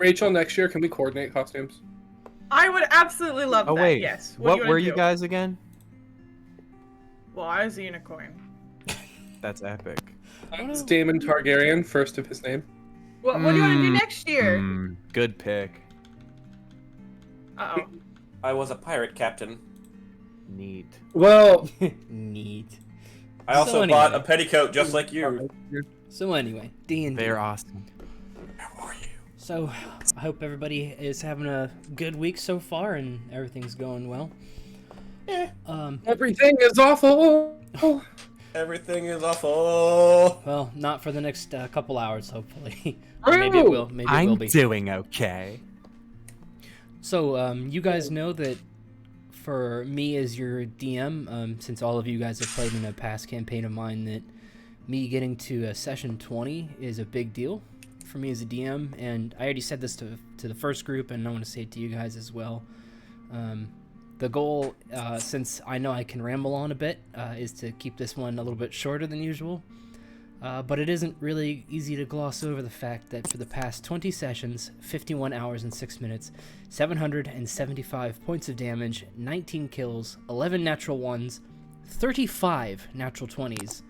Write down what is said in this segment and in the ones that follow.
Rachel, next year, can we coordinate costumes? I would absolutely love that. Wait, Yes. what do were do? you guys again? Well, I was a unicorn. That's epic. It's Daemon Targaryen, first of his name. What do you want to do next year? Good pick. Uh-oh. I was a pirate captain. Neat. Well, Neat. I also So bought a anyway. petticoat just like you. So anyway, D&D. They're awesome. How are you? So, I hope everybody is having a good week so far and everything's going well. everything is awful. Everything is awful. Well, not for the next couple hours, hopefully. True. Maybe it will. Maybe it will I'm be. doing okay. So, you guys know that for me as your DM, since all of you guys have played in a past campaign of mine, that me getting to session 20 is a big deal for me as a DM, and I already said this to the first group, and I want to say it to you guys as well. The goal, since I know I can ramble on a bit, is to keep this one a little bit shorter than usual. But it isn't really easy to gloss over the fact that for the past 20 sessions, 51 hours and 6 minutes, 775 points of damage, 19 kills, 11 natural ones, 35 natural 20s,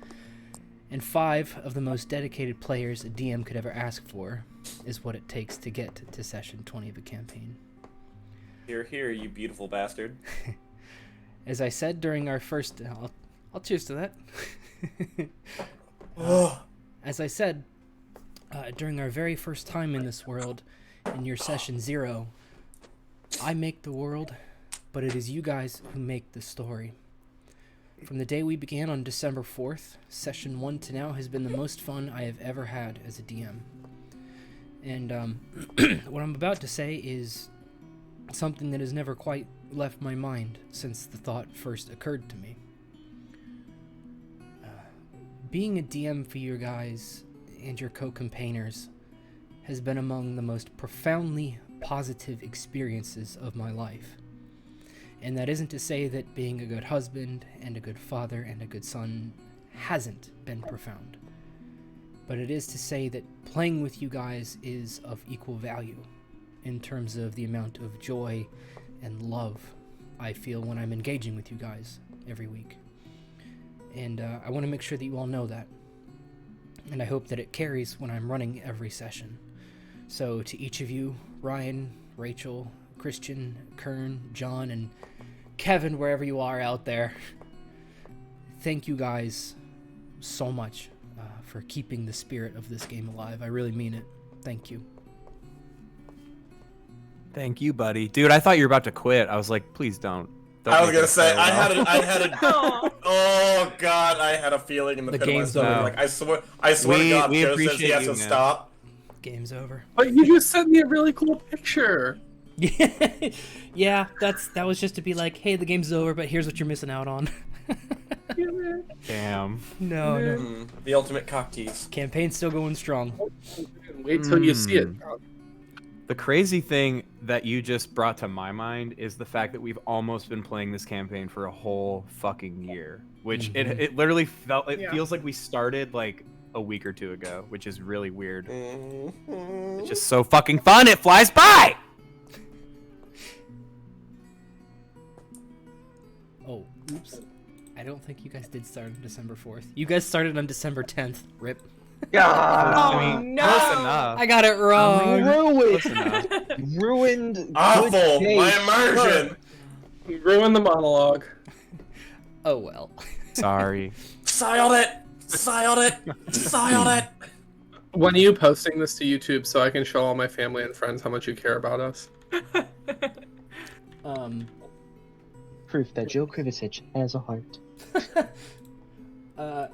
and 5 of the most dedicated players a DM could ever ask for is what it takes to get to session 20 of a campaign. Here, here, you beautiful bastard. As I said during our first... I'll cheers to that. As I said, during our very first time in this world, in your session 0, I make the world, but it is you guys who make the story. From the day we began on December 4th, session 1 to now has been the most fun I have ever had as a DM. And what I'm about to say is something that has never quite left my mind since the thought first occurred to me. Being a DM for you guys and your co-campaigners has been among the most profoundly positive experiences of my life. And that isn't to say that being a good husband and a good father and a good son hasn't been profound. But it is to say that playing with you guys is of equal value in terms of the amount of joy and love I feel when I'm engaging with you guys every week. And I want to make sure that you all know that. And I hope that it carries when I'm running every session. So to each of you, Ryan, Rachel, Christian, Kern, John, and Kevin, wherever you are out there, thank you guys so much for keeping the spirit of this game alive. I really mean it. Thank you. Thank you, buddy. Dude, I thought you were about to quit. I was like, please don't. I was gonna say, I had a oh god, I had a feeling in the pit of my game's stomach. over. Like, I swear to God, Joe says he has to stop. Game's over. But you just sent me a really cool picture. Yeah, that was just to be like, hey, the game's over, but here's what you're missing out on. Damn. No. The ultimate cock tease. Campaign's still going strong. Wait till you see it. The crazy thing that you just brought to my mind is the fact that we've almost been playing this campaign for a whole fucking year, which it literally feels like we started like a week or two ago, which is really weird. It's just so fucking fun. It flies by. Oh, oops. I don't think you guys did start on December 4th. You guys started on December 10th. Rip. I mean, no! close enough. I got it wrong. Close enough. Ruined. Awful! My immersion! Ruin the monologue. Oh well. Sorry. Sigh on it! Sigh on it! Sigh on it! When are you posting this to YouTube so I can show all my family and friends how much you care about us? Proof that Joe Krivicic has a heart.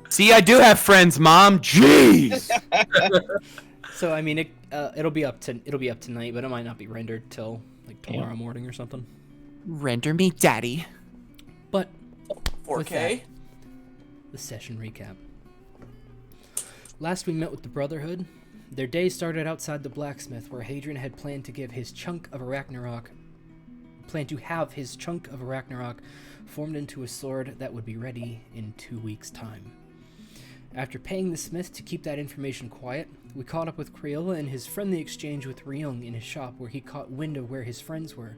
See, I do have friends, Mom. Jeez. So I mean, it'll be up tonight, but it might not be rendered till like tomorrow morning or something. Render me, Daddy. But 4K? with that, the session recap. Last we met with the Brotherhood. Their day started outside the blacksmith, where Hadrian had planned to have his chunk of Ragnarok formed into a sword that would be ready in 2 weeks' time. After paying the smith to keep that information quiet, we caught up with Crayola in his friendly exchange with Ryung in his shop, where he caught wind of where his friends were,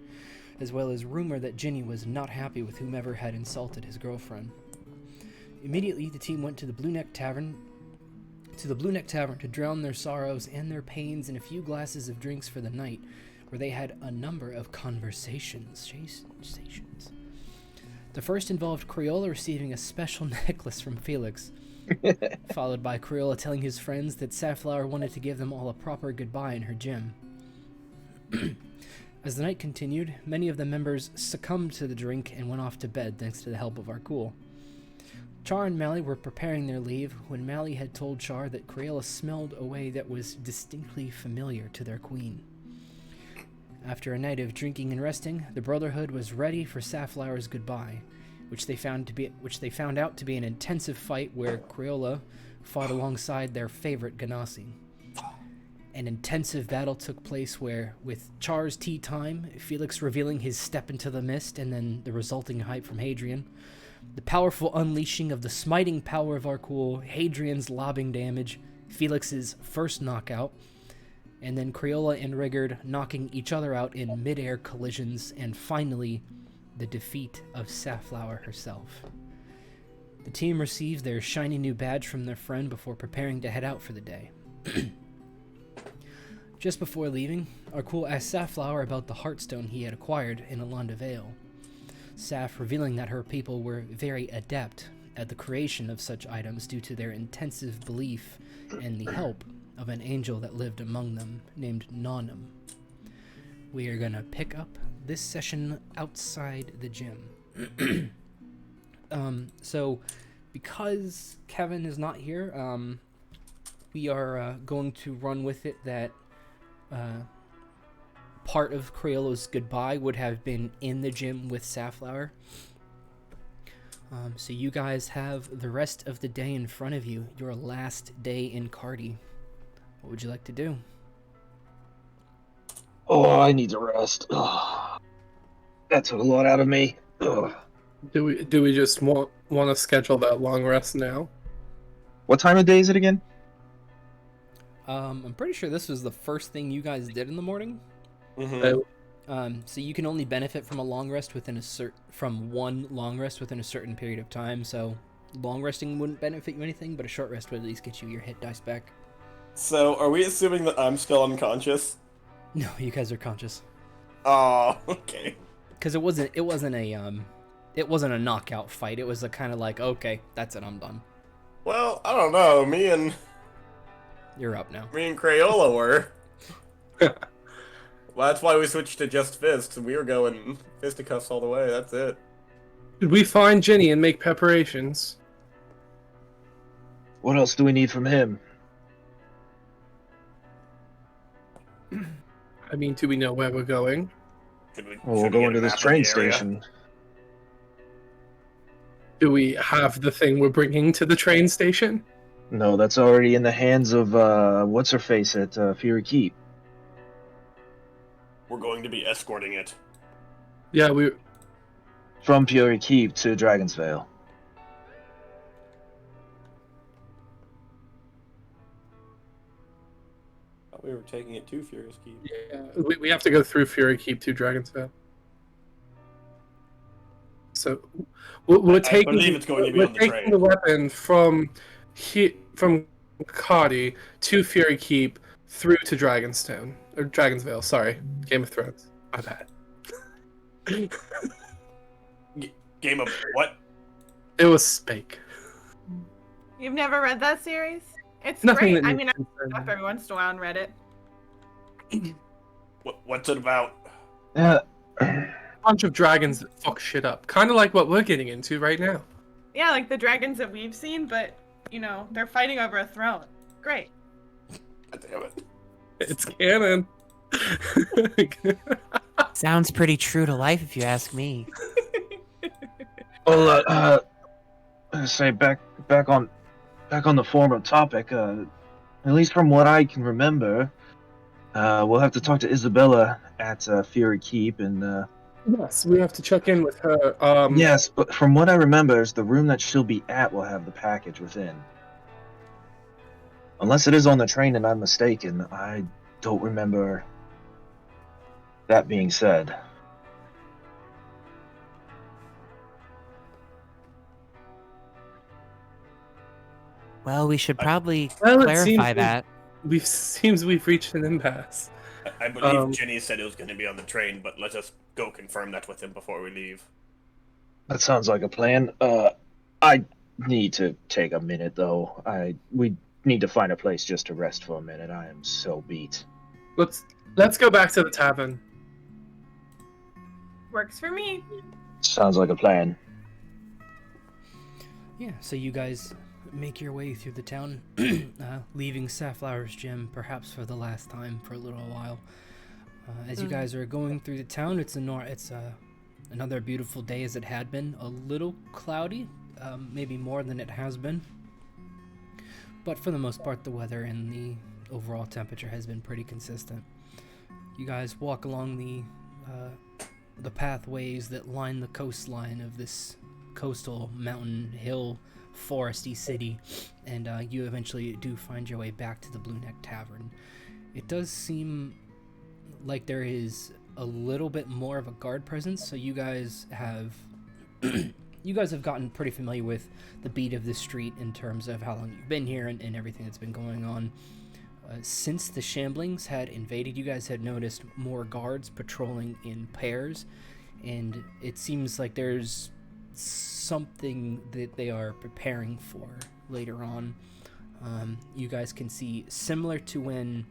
as well as rumor that Ginny was not happy with whomever had insulted his girlfriend. Immediately, the team went to the Blue Neck Tavern to drown their sorrows and their pains in a few glasses of drinks for the night, where they had a number of conversations. The first involved Crayola receiving a special necklace from Felix, followed by Crayola telling his friends that Safflower wanted to give them all a proper goodbye in her gym. As the night continued, many of the members succumbed to the drink and went off to bed thanks to the help of Arkul. Char and Mally were preparing their leave when Mally had told Char that Crayola smelled a way that was distinctly familiar to their queen. After a night of drinking and resting, the Brotherhood was ready for Safflower's goodbye, which they found out to be an intensive fight where Crayola fought alongside their favorite Ganassi. An intensive battle took place where, with Char's tea time, Felix revealing his step into the mist, and then the resulting hype from Hadrian, the powerful unleashing of the smiting power of Arkul, Hadrian's lobbing damage, Felix's first knockout, and then Crayola and Rigurd knocking each other out in mid-air collisions, and finally, the defeat of Safflower herself. The team received their shiny new badge from their friend before preparing to head out for the day. Just before leaving, Arkul asked Safflower about the Heartstone he had acquired in Alanda Vale, Saff revealing that her people were very adept at the creation of such items due to their intensive belief in the help of an angel that lived among them named Nanum. We are going to pick up this session outside the gym. So, because Kevin is not here, we are going to run with it that part of Crayola's goodbye would have been in the gym with Safflower. So you guys have the rest of the day in front of you, your last day in Cardi. What would you like to do? Oh, I need to rest. Oh, that took a lot out of me. Oh. Do we just want to schedule that long rest now? What time of day is it again? I'm pretty sure this was the first thing you guys did in the morning. Mm-hmm. So you can only benefit from a long rest within one long rest within a certain period of time. So long resting wouldn't benefit you anything, but a short rest would at least get you your hit dice back. So, are we assuming that I'm still unconscious? No, you guys are conscious. Oh, okay. Because it wasn't a knockout fight. It was a kind of like, okay, that's it, I'm done. Well, I don't know. You're up now. Me and Crayola were. Well, that's why we switched to just fists. We were going fisticuffs all the way. That's it. Did we find Ginny and make preparations? What else do we need from him? I mean, do we know where we're going? Well, we'll go into this train station. Do we have the thing we're bringing to the train station? No, that's already in the hands of, what's-her-face at Fury Keep. We're going to be escorting it. Yeah, we... From Fury Keep to Dragon's Vale. Thought we were taking it to Furious Keep. Yeah, we have to go through Fury Keep to Dragon's Vale. So, we're taking... I believe it's going to be on the train. We're taking the weapon from Cardi to Fury Keep through to Dragonstone. Or Dragon's Vale, sorry. Game of Thrones. My bad. Game of what? It was Spake. You've never read that series? It's Nothing great. that I mean, I needs pick up every once in a while and read it. What's it about? A bunch of dragons that fuck shit up. Kind of like what we're getting into right now. Yeah, like the dragons that we've seen, but, you know, they're fighting over a throne. Great. God damn it. It's canon. Sounds pretty true to life, if you ask me. Well, say back on the former topic. At least from what I can remember, we'll have to talk to Isabella at Fury Keep, and yes, we have to check in with her. yes, but from what I remember, is the room that she'll be at will have the package within. Unless it is on the train and I'm mistaken, I don't remember that being said. Well, we should probably Well, it clarify seems that. Seems we've reached an impasse. I believe Um, Ginny said it was going to be on the train, but let us go confirm that with him before we leave. That sounds like a plan. I need to take a minute though. We need to find a place just to rest for a minute. I am so beat. Let's go back to the tavern. Works for me. Sounds like a plan. Yeah, so you guys make your way through the town, leaving Safflower's Gym perhaps for the last time for a little while. As you guys are going through the town, it's another beautiful day as it had been. A little cloudy, maybe more than it has been. But for the most part, the weather and the overall temperature has been pretty consistent. You guys walk along the pathways that line the coastline of this coastal mountain hill foresty city, and you eventually do find your way back to the Blue Neck Tavern. It does seem like there is a little bit more of a guard presence, so you guys have gotten pretty familiar with the beat of the street in terms of how long you've been here and everything that's been going on. Since the Shamblings had invaded, you guys had noticed more guards patrolling in pairs, and it seems like there's something that they are preparing for later on. You guys can see, similar to when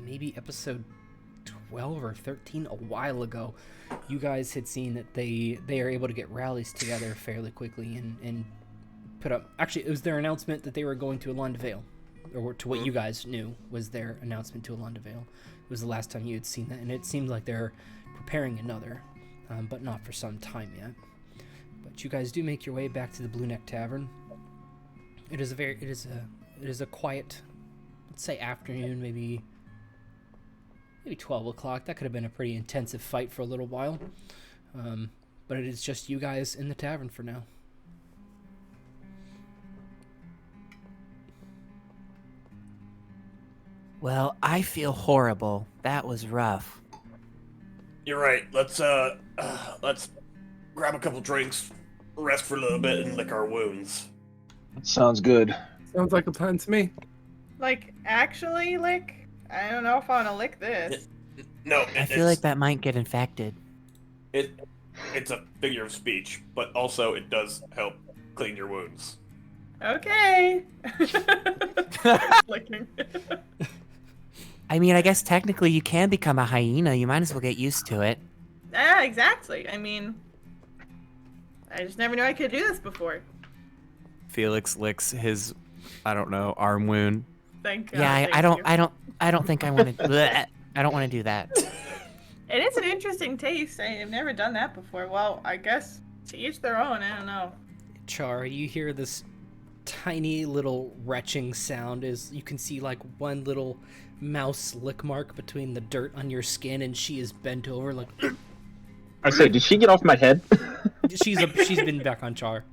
maybe episode 12 or 13 a while ago, you guys had seen that they are able to get rallies together fairly quickly and put up. Actually, it was their announcement that they were going to Alena Vale, or to what you guys knew was their announcement to Alena Vale. It was the last time you had seen that, and it seemed like they're preparing another, but not for some time yet. But you guys do make your way back to the Blue Neck Tavern. It is a quiet, let's say afternoon, maybe 12 o'clock. That could have been a pretty intensive fight for a little while. But it is just you guys in the tavern for now. Well, I feel horrible. That was rough. You're right. Let's grab a couple drinks, rest for a little bit, and lick our wounds. Sounds good. Sounds like a plan to me. Like, actually lick? I don't know if I want to lick this. No, I feel like that might get infected. It's a figure of speech, but also it does help clean your wounds. Okay. Licking. I mean, I guess technically you can become a hyena. You might as well get used to it. Yeah, exactly. I mean, I just never knew I could do this before. Felix licks his, I don't know, arm wound. Thank God. Yeah, I thank you. don't think I want to. I don't want to do that. It is an interesting taste. I've never done that before. Well, I guess to each their own. I don't know. Char, you hear this tiny little retching sound as you can see like one little mouse lick mark between the dirt on your skin, and she is bent over like. I said, did she get off my head? she's been back on Char.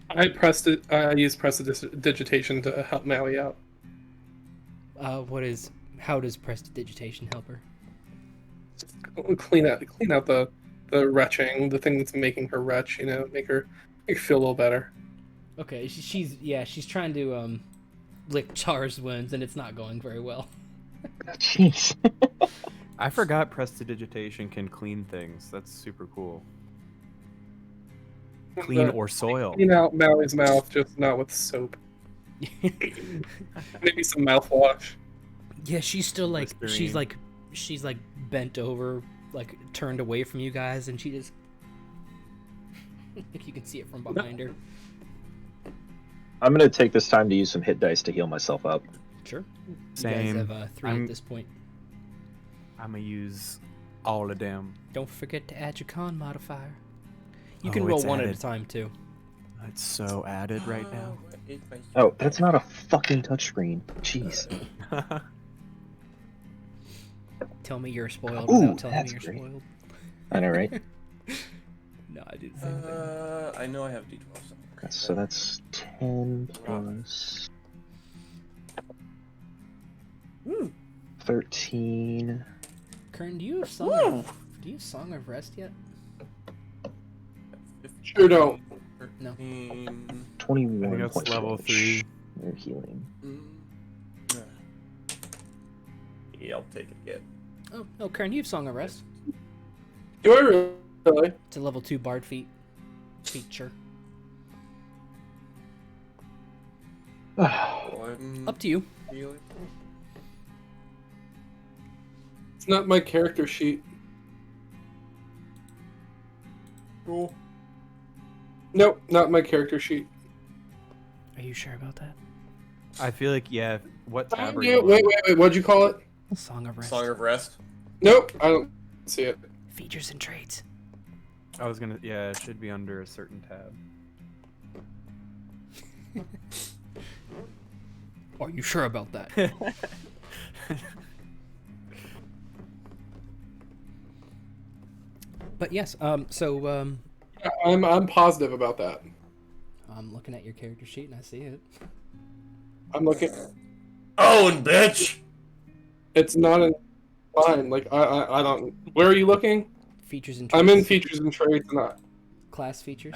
I used prestidigitation to help Maui out. How does prestidigitation help her? Clean out the retching, the thing that's making her retch, make her feel a little better. Okay, she's trying to lick Char's wounds, and it's not going very well. Jeez. I forgot prestidigitation can clean things. That's super cool. Clean or soil. Clean out Maui's mouth, just not with soap. Maybe some mouthwash. Yeah, she's still like Listerine. she's like bent over, like turned away from you guys, and she just if you can see it from behind her. I'm gonna take this time to use some hit dice to heal myself up. Sure. Same. You guys have 3 at this point. I'm gonna use all of them. Don't forget to add your con modifier. You Oh, can roll it's one at added. a time too. It's so added right now. Oh, that's not a fucking touchscreen. Jeez. Tell me you're spoiled Ooh, without telling me that's you're great. spoiled. I know, right? No, I did the same thing. I know I have D12. So that's 10 plus 13. Kern, do you have Song of Rest yet? Sure don't. No. 21. I think that's points level damage. 3. They're healing. Yeah, I'll take it again. Oh, Kern, you have Song of Rest. Do I really? It's a level 2 bard feature. Up to you. It's not my character sheet. Cool. Nope, not my character sheet. Are you sure about that? I feel like, yeah, what tab are Yeah, you on? wait, what'd you call it? Song of Rest. Song of Rest. Nope, I don't see it. Features and traits. I was gonna, yeah, it should be under a certain tab. Are you sure about that? But yes, I'm positive about that. I'm looking at your character sheet and I see it. I'm looking. Owen, bitch! It's not in mine. Like I don't. Where are you looking? Features and traits. I'm in features and traits, not Class features.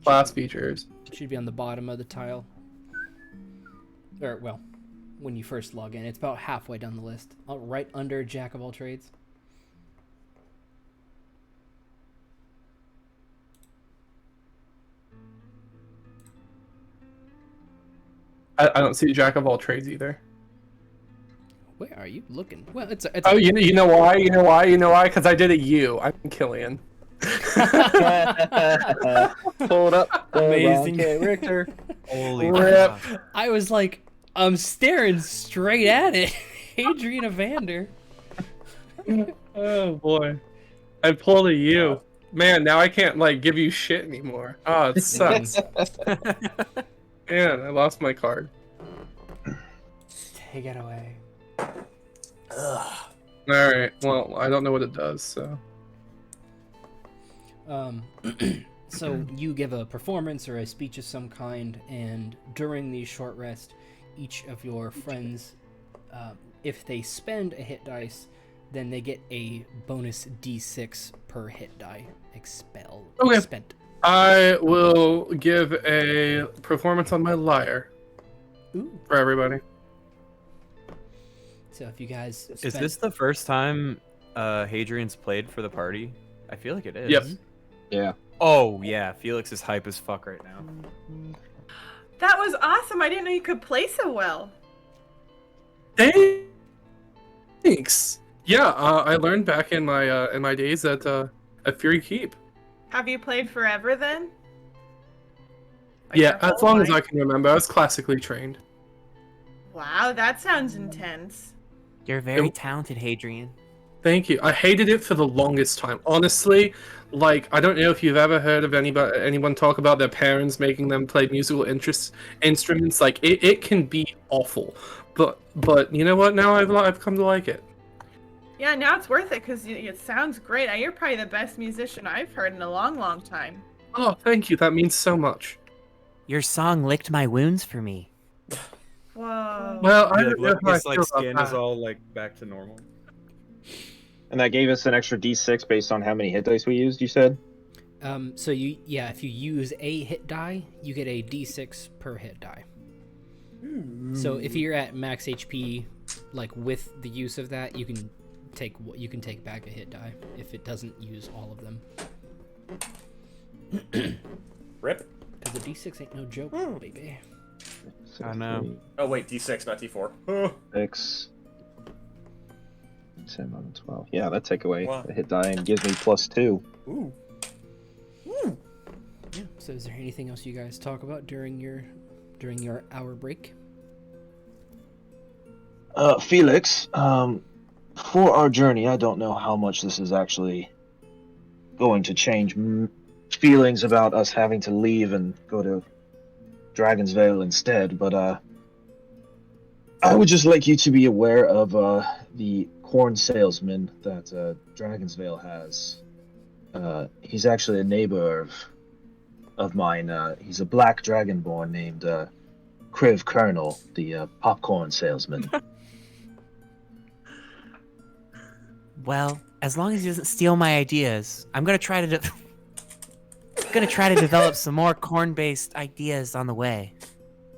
class features. Should be on the bottom of the tile. Or, well, when you first log in. It's about halfway down the list. Right under Jack of all trades. I don't see Jack of all trades either. Where are you looking? Well, it's Oh, you know why? You know why? Because I did it. I'm Killian. Pulled up. Amazing. Richter. Holy Rip. fuck. I was like, I'm staring straight at it. Hadrian Evander. Oh boy, I pulled a U. Man, now I can't like give you shit anymore. Oh, it sucks. Man, I lost my card. Take it away. Ugh. All right. Well, I don't know what it does. So So you give a performance or a speech of some kind, and during the short rest, each of your friends, if they spend a hit dice, then they get a bonus d6 per hit die Okay. spent. I will give a performance on my lyre Ooh. for everybody. So if you guys Is this the first time Hadrian's played for the party? I feel like it is. Yep. Yeah. Oh, yeah. Felix is hype as fuck right now. That was awesome. I didn't know you could play so well. Thanks. Yeah, I learned back in my days at Fury Keep. Have you played forever then? Like Yeah, your as whole long as I life? can remember. I was classically trained. Wow, that sounds intense. You're very talented, Hadrian. Thank you. I hated it for the longest time. Honestly, like I don't know if you've ever heard of anyone talk about their parents making them play musical instruments. Like it can be awful. But you know what? Now I've come to like it. Yeah, now it's worth it because it sounds great. You're probably the best musician I've heard in a long, long time. Oh, thank you. That means so much. Your song licked my wounds for me. Whoa. Well, I Yeah, don't know how I Lucas, like, feel about skin is that. all, like, back to normal. And that gave us an extra d6 based on how many hit dice we used, you said? So if you use a hit die, you get a d6 per hit die. So if you're at max HP, like with the use of that, you can take back a hit die if it doesn't use all of them. Rip. Because the d6 ain't no joke, baby. I know. Oh wait, D6, not D4. 6, 10, 11, 12. Yeah, that take away Wow. the hit die and gives me +2. Ooh. Yeah. So is there anything else you guys talk about during your hour break? Felix, for our journey, I don't know how much this is actually going to change feelings about us having to leave and go to Dragon's Vale instead, but I would just like you to be aware of the corn salesman that Dragon's Vale has. He's actually a neighbor of mine. He's a black dragonborn named Kriv Colonel, the popcorn salesman. Well, as long as he doesn't steal my ideas, I'm gonna try to develop some more corn-based ideas on the way.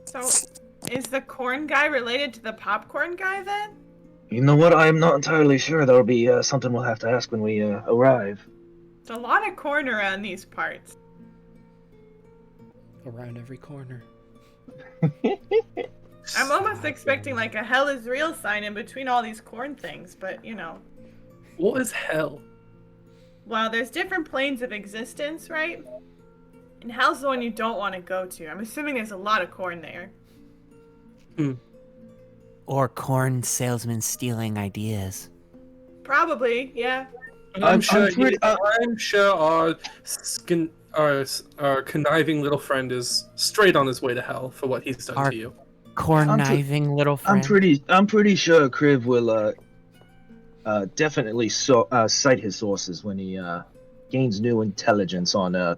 So, is the corn guy related to the popcorn guy then? You know what? I'm not entirely sure. That'll be something we'll have to ask when we arrive. There's a lot of corn around these parts. Around every corner. I'm almost expecting like a hell is real sign in between all these corn things, but you know. What is hell? Well, there's different planes of existence, right? And hell's the one you don't want to go to. I'm assuming there's a lot of corn there. Or corn salesmen stealing ideas. Probably, yeah. I'm sure our conniving little friend is straight on his way to hell for what he's done to you. Conniving little friend. I'm pretty sure Kriv will definitely cite his sources when he gains new intelligence on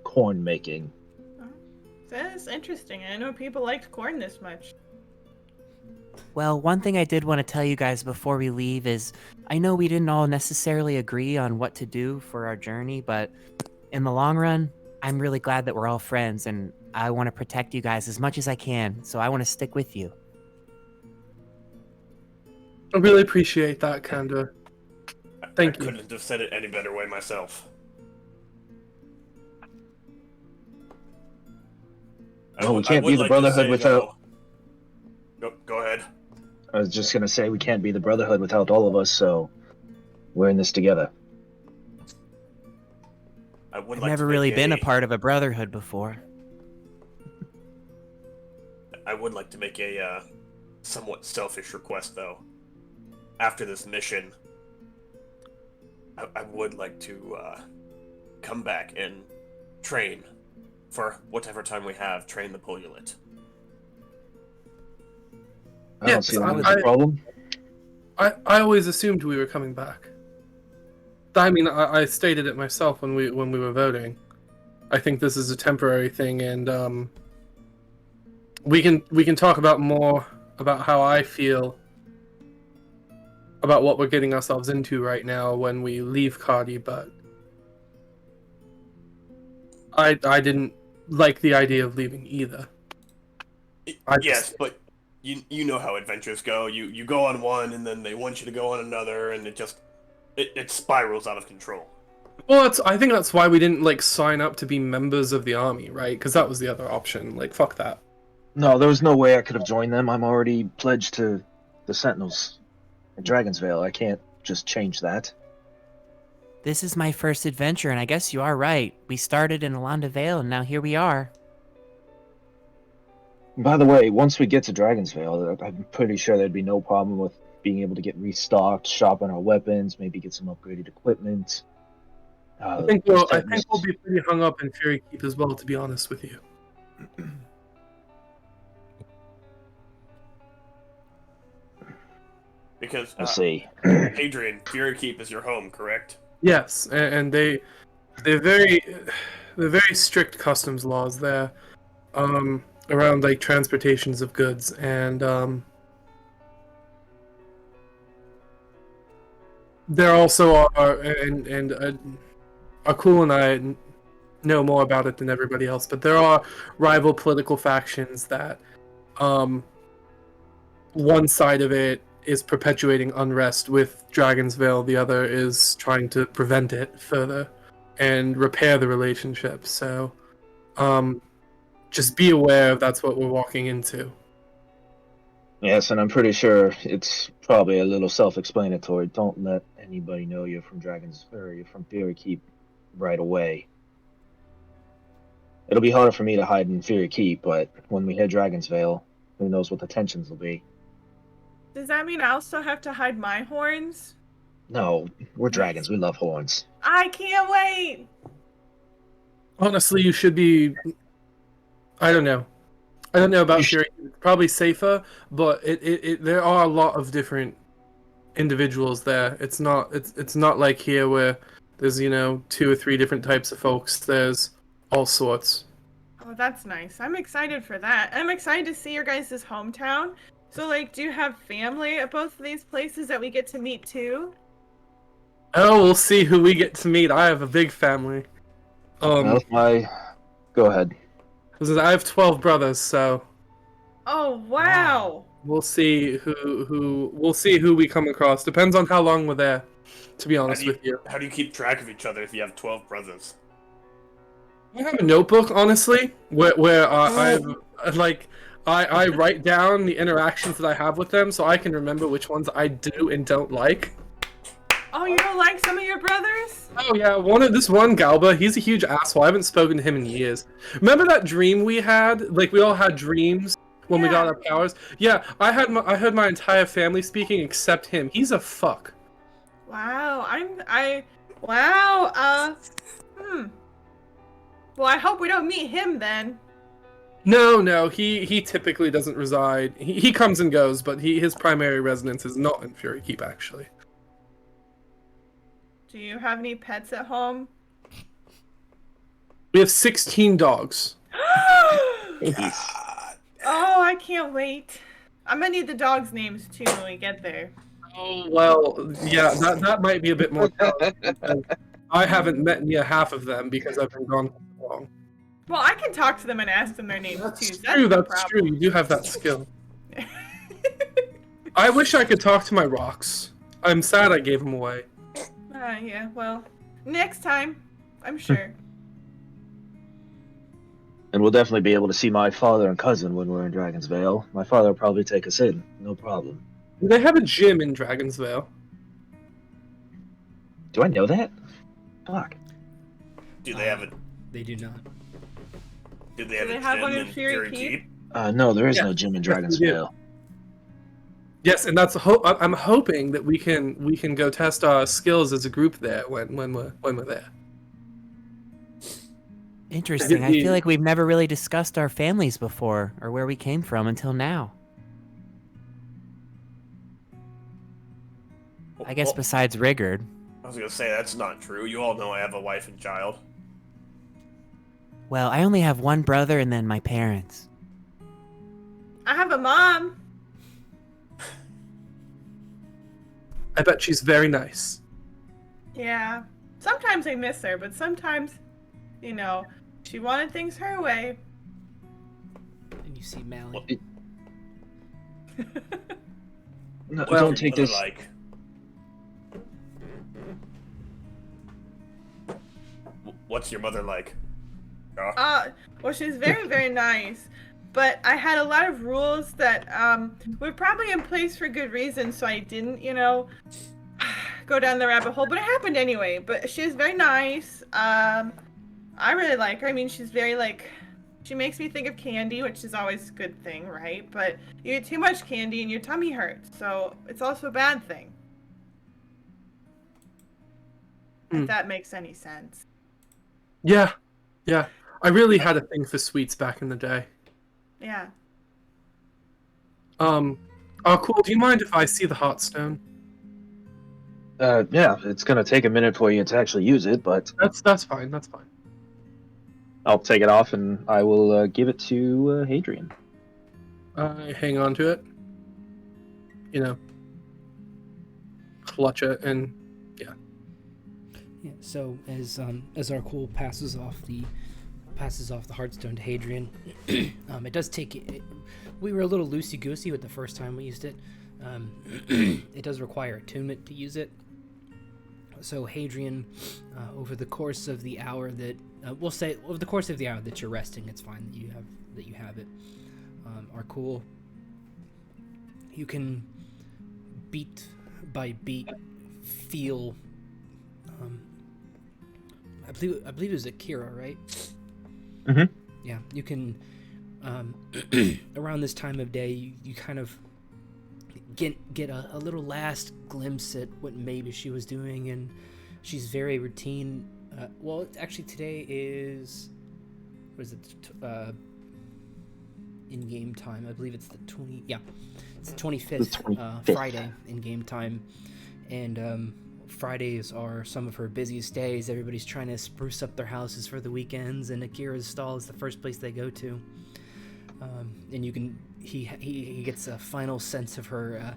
corn making. That's interesting. I know people liked corn this much. Well, one thing I did want to tell you guys before we leave is I know we didn't all necessarily agree on what to do for our journey, but in the long run, I'm really glad that we're all friends and I want to protect you guys as much as I can, so I want to stick with you. I really appreciate that, Kanda. Thank you. I couldn't have said it any better way myself. Oh, we can't be the Brotherhood without... Go ahead. I was just gonna say we can't be the Brotherhood without all of us, so we're in this together. I've never really been a part of a Brotherhood before. I would like to make a somewhat selfish request, though. After this mission, I would like to come back and train for whatever time we have. Train the Pullulit. I don't see that as a problem. I always assumed we were coming back. I mean, I stated it myself when we were voting. I think this is a temporary thing, and we can talk about more about how I feel about what we're getting ourselves into right now when we leave Cardi, but I didn't like the idea of leaving either. Yes, but you know how adventures go. You go on one, and then they want you to go on another, and it spirals out of control. Well, I think that's why we didn't sign up to be members of the army, right? Because that was the other option. Fuck that. No, there was no way I could have joined them. I'm already pledged to the Sentinels at Dragonsvale. I can't just change that. This is my first adventure, and I guess you are right. We started in Alanda Vale, and now here we are. By the way, once we get to Dragonsvale, I'm pretty sure there'd be no problem with being able to get restocked, shop on our weapons, maybe get some upgraded equipment. I think we'll be pretty hung up in Fury Keep as well, to be honest with you. Because we'll see. Hadrian, Fury Keep is your home, correct? Yes, and they're very strict customs laws there, around transportations of goods, and there also are, and Arkul and I know more about it than everybody else, but there are rival political factions that one side of it is perpetuating unrest with Dragonsvale, the other is trying to prevent it further and repair the relationship. So just be aware that's what we're walking into. Yes, and I'm pretty sure it's probably a little self-explanatory. Don't let anybody know you're from you're from Fury Keep right away. It'll be harder for me to hide in Fury Keep, but when we hit Dragonsvale, who knows what the tensions will be. Does that mean I also have to hide my horns? No, we're dragons. We love horns. I can't wait! Honestly, you should be... I don't know about Fury. It's probably safer, but there are a lot of different individuals there. It's not like here where there's 2 or 3 different types of folks. There's all sorts. Oh, that's nice. I'm excited for that. I'm excited to see your guys' hometown. So, like, do you have family at both of these places that we get to meet too? Oh, we'll see who we get to meet. I have a big family. Go ahead. I have 12 brothers, so Oh, wow. we'll see who we come across. Depends on how long we're there, to be honest with you. How do you keep track of each other if you have 12 brothers? I have a notebook, honestly, where I write down the interactions that I have with them, so I can remember which ones I do and don't like. Oh, you don't like some of your brothers? Oh yeah, this one Galba, he's a huge asshole. I haven't spoken to him in years. Remember that dream we had? Like, we all had dreams when we got our powers? Yeah, I heard my entire family speaking except him. He's a fuck. Wow, wow, Well, I hope we don't meet him then. No, he typically doesn't reside. He comes and goes, but his primary residence is not in Fury Keep, actually. Do you have any pets at home? We have 16 dogs. Oh, I can't wait. I'm gonna need the dogs' names too when we get there. Oh, well, yeah, that might be a bit more challenging. I haven't met near half of them because I've been gone so long. Well, I can talk to them and ask them their names too. That's true. You do have that skill. I wish I could talk to my rocks. I'm sad I gave them away. Yeah, well, next time, I'm sure. And we'll definitely be able to see my father and cousin when we're in Dragon's Vale. My father will probably take us in, no problem. Do they have a gym in Dragon's Vale? Do I know that? Fuck. Do they have it? They do not. Do they have Do a they have gym one in in Fury Fury Keep? Keep? No, there is no gym in Dragon's we do. Vale. Yes, and that's I'm hoping that we can go test our skills as a group there when we're there. Interesting. I feel like we've never really discussed our families before, or where we came from until now. I guess besides Rigurd. I was gonna say, that's not true. You all know I have a wife and child. Well, I only have one brother and then my parents. I have a mom. I bet she's very nice. Yeah. Sometimes I miss her, but sometimes, you know, she wanted things her way. And you see Mally. No, What's don't your take mother this. like? What's your mother like? Well, she's very, very nice. But I had a lot of rules that were probably in place for good reason, so I didn't, go down the rabbit hole. But it happened anyway. But she was very nice. I really like her. I mean, she's very, she makes me think of candy, which is always a good thing, right? But you eat too much candy and your tummy hurts, so it's also a bad thing. If that makes any sense. Yeah. I really had a thing for sweets back in the day. Yeah. Cool. Do you mind if I see the Heartstone? Yeah, it's gonna take a minute for you to actually use it, but That's fine. That's fine. I'll take it off and I will give it to Hadrian. I hang on to it. Clutch it, and yeah. Yeah. So as Arkul passes off the Heartstone to Hadrian, it does take. We were a little loosey goosey with the first time we used it. It does require attunement to use it. So Hadrian, over the course of the hour that you're resting, it's fine that you have it. Arkul, you can beat by beat feel. I believe it was Akira, right? Mm-hmm. Yeah, you can. Around this time of day, you kind of get a little last glimpse at what maybe she was doing, and she's very routine. Well, actually, today is in game time. I believe it's the 25th, 25th. Friday in game time, and Fridays are some of her busiest days. Everybody's trying to spruce up their houses for the weekends, and Akira's stall is the first place they go to. And he gets a final sense of her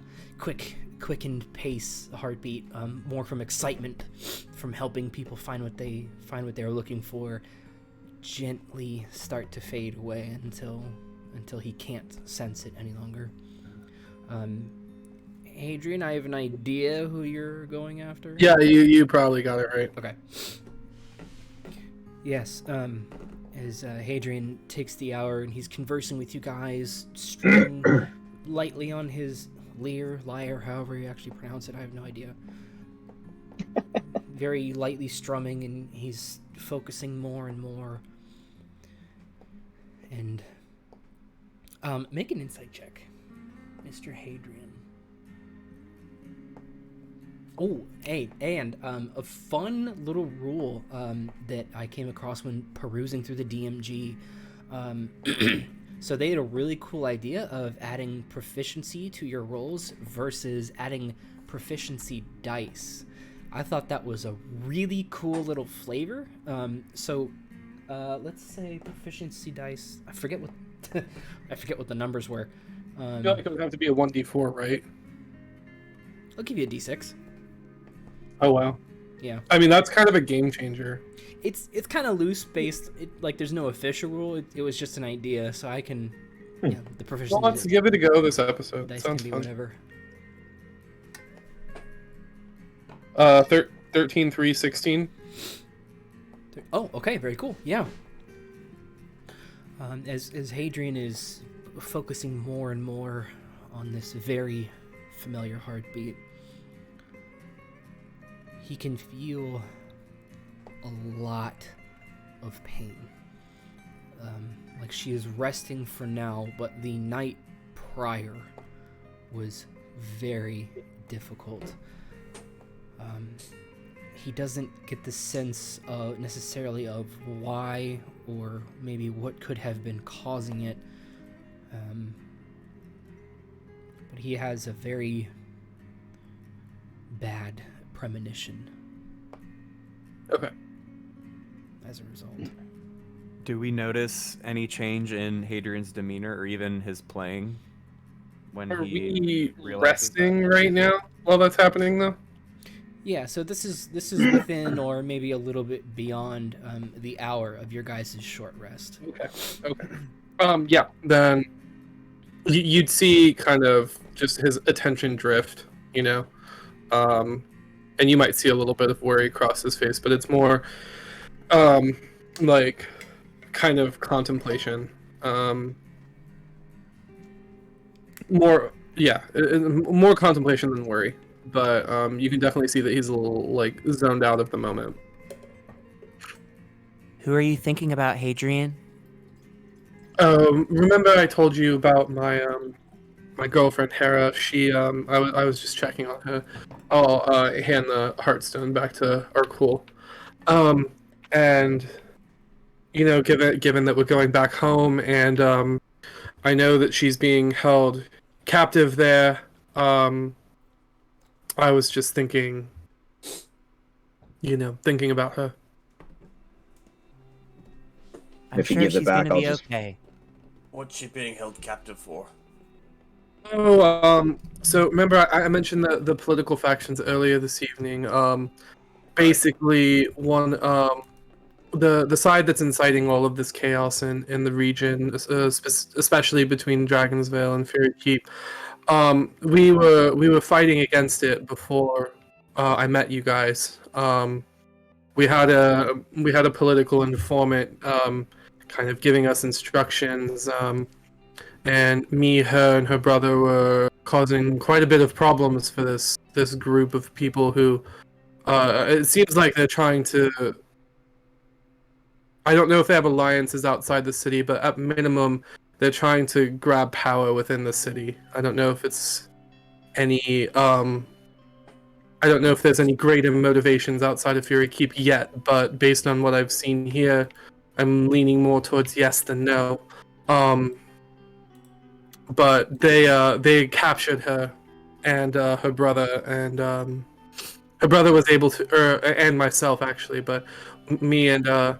quickened pace, heartbeat, more from excitement, from helping people find what they're looking for, gently start to fade away until he can't sense it any longer. Hadrian, I have an idea who you're going after. Yeah, you probably got it right. Okay. Yes, as Hadrian takes the hour and he's conversing with you guys, strumming lightly on his lyre, however you actually pronounce it, I have no idea. Very lightly strumming, and he's focusing more and more. And make an insight check, Mr. Hadrian. Oh, hey, and a fun little rule that I came across when perusing through the DMG. So they had a really cool idea of adding proficiency to your rolls versus adding proficiency dice. I thought that was a really cool little flavor. So let's say proficiency dice. I forget what the numbers were. I feel like it would have to be a 1d4, right? I'll give you a d6. Oh wow. Yeah. I mean, that's kind of a game changer. It's kind of loose based. Like there's no official rule. It was just an idea, so I can. Yeah, the proficiency. Well, let's give it a go this episode. Dice Sounds can be fun. whatever. 13, 3, 16. Oh, okay, very cool. Yeah. As Hadrian is focusing more and more on this very familiar heartbeat, he can feel a lot of pain. Like she is resting for now, but the night prior was very difficult. He doesn't get the sense necessarily of why or maybe what could have been causing it. But he has a very bad premonition. Okay. As a result. Do we notice any change in Hadrian's demeanor or even his playing when Are he we realizes resting that? right now while that's happening, though? Yeah, so this is within or maybe a little bit beyond the hour of your guys' short rest. Okay. Yeah, then you'd see kind of just his attention drift, you know? And you might see a little bit of worry across his face, but it's more like kind of contemplation. More contemplation than worry. But you can definitely see that he's a little like zoned out at the moment. Who are you thinking about, Hadrian? Remember I told you about my my girlfriend Hera? She I was just checking on her. I'll hand the Heartstone back to Arkul. And you know, given that we're going back home, and I know that she's being held captive there. I was just thinking about her. I'm If you sure give it she's back, gonna be I'll just- okay. What's she being held captive for? Oh, so remember I mentioned the political factions earlier this evening. Basically, one the side that's inciting all of this chaos in the region, especially between Dragonsvale and Fury Keep. We were fighting against it before I met you guys. We had a political informant kind of giving us instructions, and me, her, and her brother were causing quite a bit of problems for this group of people who it seems like they're trying to. I don't know if they have alliances outside the city, but at minimum, they're trying to grab power within the city. I don't know if it's any. I don't know if there's any greater motivations outside of Fury Keep yet, but based on what I've seen here, I'm leaning more towards yes than no. But they captured her and her brother, and her brother was able to, and myself actually, but me and her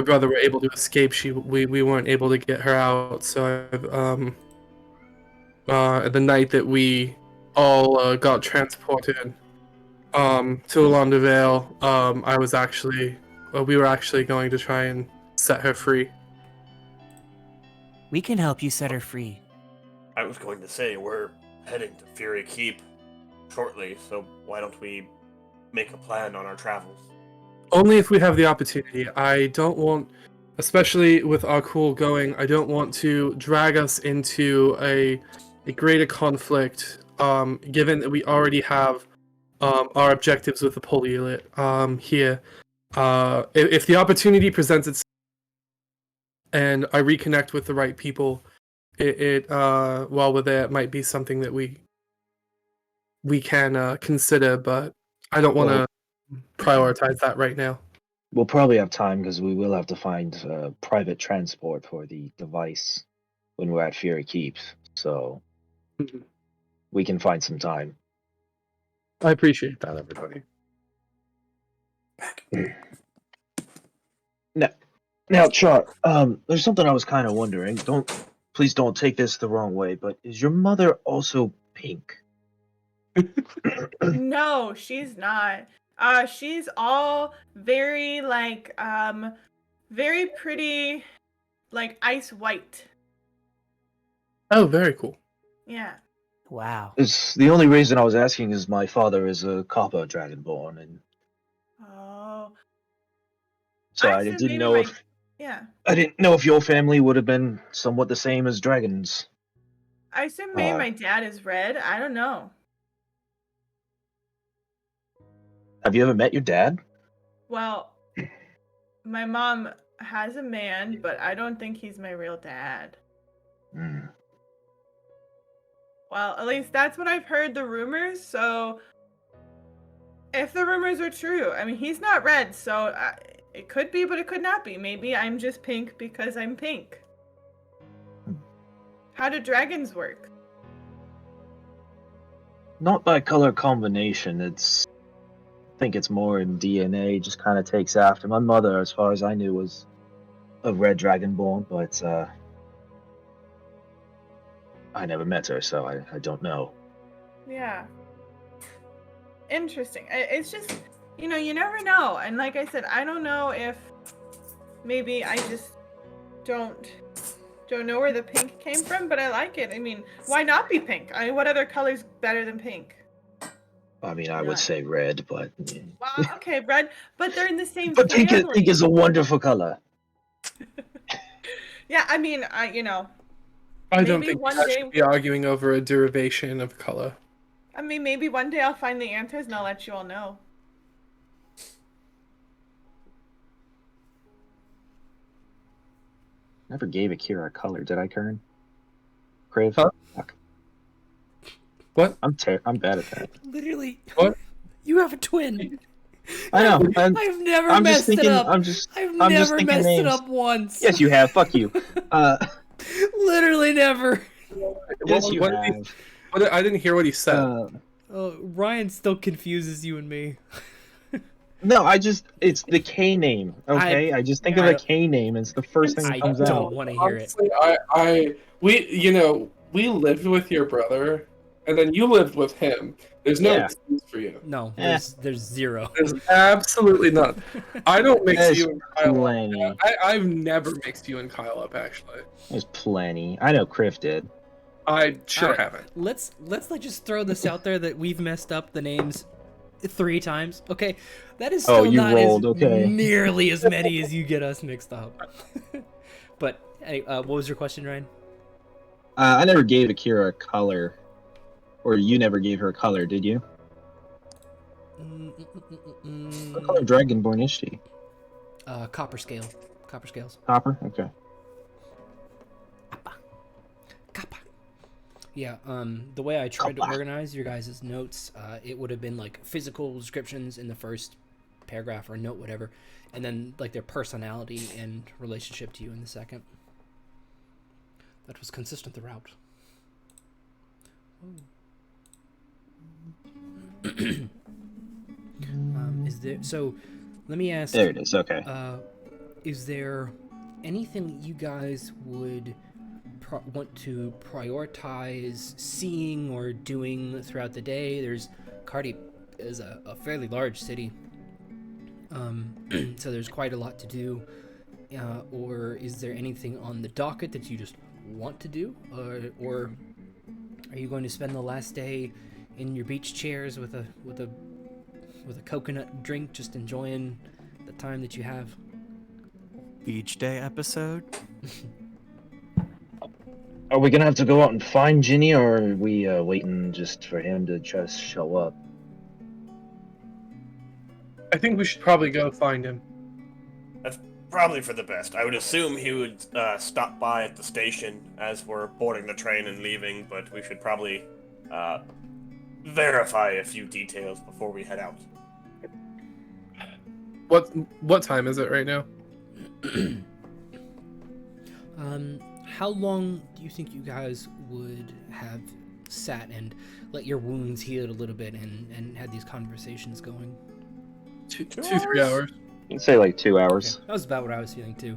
brother were able to escape. We weren't able to get her out. So the night that we all got transported to Alonda Vale, I was actually we were actually going to try and set her free. We can help you set her free. I was going to say, we're heading to Fury Keep shortly, so why don't we make a plan on our travels? Only if we have the opportunity. I don't want, especially with Arkul going, I don't want to drag us into a greater conflict, given that we already have our objectives with the Polyelite here. If the opportunity presents itself and I reconnect with the right people, while we're there, it might be something that we can consider, but I don't want to prioritize that right now. We'll probably have time because we will have to find private transport for the device when we're at Fury Keep, so we can find some time. I appreciate that, everybody. Now, Char, there's something I was kind of wondering. Please don't take this the wrong way, but is your mother also pink? No, she's not. She's all very like very pretty, like ice white. Oh, very cool. Yeah. Wow. It's the only reason I was asking is my father is a copper dragonborn, and Oh. so I I said didn't maybe know my- if Yeah. I didn't know if your family would have been somewhat the same as dragons. I assume maybe my dad is red. I don't know. Have you ever met your dad? Well, my mom has a man, but I don't think he's my real dad. Hmm. Well, at least that's what I've heard the rumors, so if the rumors are true, I mean, he's not red, so it could be, but it could not be. Maybe I'm just pink because I'm pink. How do dragons work? Not by color combination. I think it's more in DNA. Just kind of takes after. My mother, as far as I knew, was a red dragonborn, but I never met her, so I don't know. Yeah. Interesting. It's just, you never know. And like I said, I don't know if maybe I just don't know where the pink came from, but I like it. I mean, why not be pink? I mean, what other color's better than pink? I mean, I would say red, but Well, okay, red, but they're in the same but pink family. is a wonderful color. Yeah, I mean, I don't maybe think one we day- should be arguing over a derivation of color. I mean, maybe one day I'll find the answers and I'll let you all know. Never gave Akira a color, did I, Kern? Crave? Huh? Fuck. What? I'm bad at that. Literally. What? You have a twin. I know. I've never I'm messed just thinking. it up. I'm just never thinking messed it names. up once. Yes, you have. Fuck you. Literally never. Yes, you What have. I didn't hear what he said. Ryan still confuses you and me. No, it's the K name. Okay, I just think of a K name. It's the first thing that I comes don't out. want to hear it. Honestly, we lived with your brother, and then you lived with him. There's no excuse for you. No, there's zero. There's absolutely none. I don't mix There's you and Kyle plenty. up. I've never mixed you and Kyle up, actually. There's plenty. I know Criff did. I sure Alright, haven't. Let's like just throw this out there that we've messed up the names 3 times. Okay, that is still you not rolled, as okay. nearly as many as you get us mixed up. But hey, what was your question, Ryan? I never gave Akira a color, or you never gave her a color, did you? What color dragonborn is she? Copper scale. Copper scales. Copper. Okay. Kappa. Yeah, the way I tried to organize your guys' notes, it would have been like physical descriptions in the first paragraph or note, whatever, and then like their personality and relationship to you in the second. That was consistent throughout. Is there? So, let me ask. There it is. Okay. Is there anything you guys would want to prioritize seeing or doing throughout the day? Cardi is a fairly large city, so there's quite a lot to do. Or is there anything on the docket that you just want to do, or are you going to spend the last day in your beach chairs with a coconut drink, just enjoying the time that you have? Beach day episode. Are we gonna have to go out and find Ginny, or are we waiting just for him to just show up? I think we should probably go find him. That's probably for the best. I would assume he would stop by at the station as we're boarding the train and leaving, but we should probably verify a few details before we head out. What time is it right now? How long do you think you guys would have sat and let your wounds heal a little bit and had these conversations going? 2-3 hours. You can say like 2 hours. Okay. That was about what I was feeling too.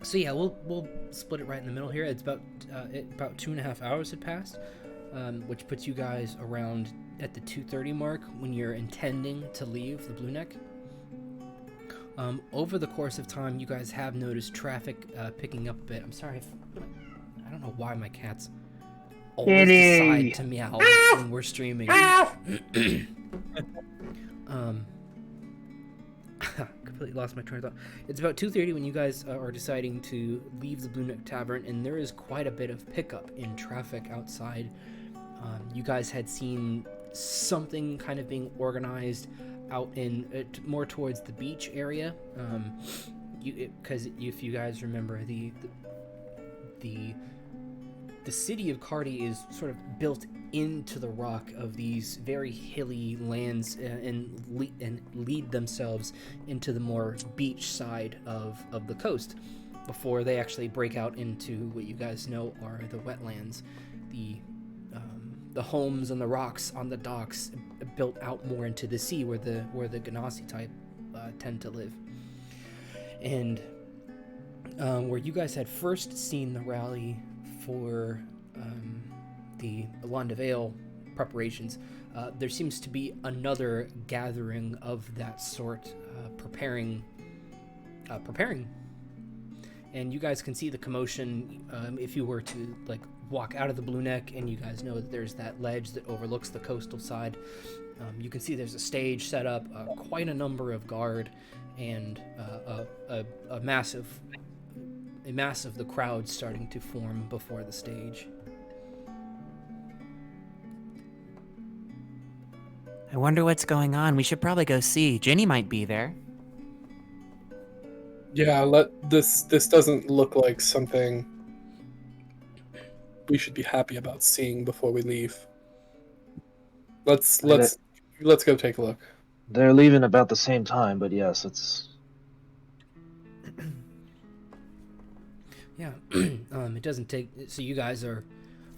So yeah, we'll split it right in the middle here. It's about 2.5 hours had passed, which puts you guys around at the 2:30 mark when you're intending to leave the Blue Neck. Over the course of time, you guys have noticed traffic picking up a bit. I'm sorry, I don't know why my cats always decide to meow when we're streaming. Completely lost my train of thought. It's about 2:30 when you guys are deciding to leave the Blue Neck Tavern, and there is quite a bit of pickup in traffic outside. You guys had seen something kind of being organized out in more towards the beach area, because if you guys remember, the city of Cardi is sort of built into the rock of these very hilly lands and lead themselves into the more beach side of the coast before they actually break out into what you guys know are the wetlands, the homes and the rocks on the docks built out more into the sea where the Ganassi type tend to live. And where you guys had first seen the rally for the Land of Ale preparations, there seems to be another gathering of that sort preparing. And you guys can see the commotion if you were to walk out of the Blue Neck, and you guys know that there's that ledge that overlooks the coastal side. You can see there's a stage set up, quite a number of guard, and a mass of the crowd starting to form before the stage. I wonder what's going on. We should probably go see. Ginny might be there. Yeah, this doesn't look like something we should be happy about seeing before we leave. Let's go take a look. They're leaving about the same time, but yes, it's... Yeah, it doesn't take... So you guys are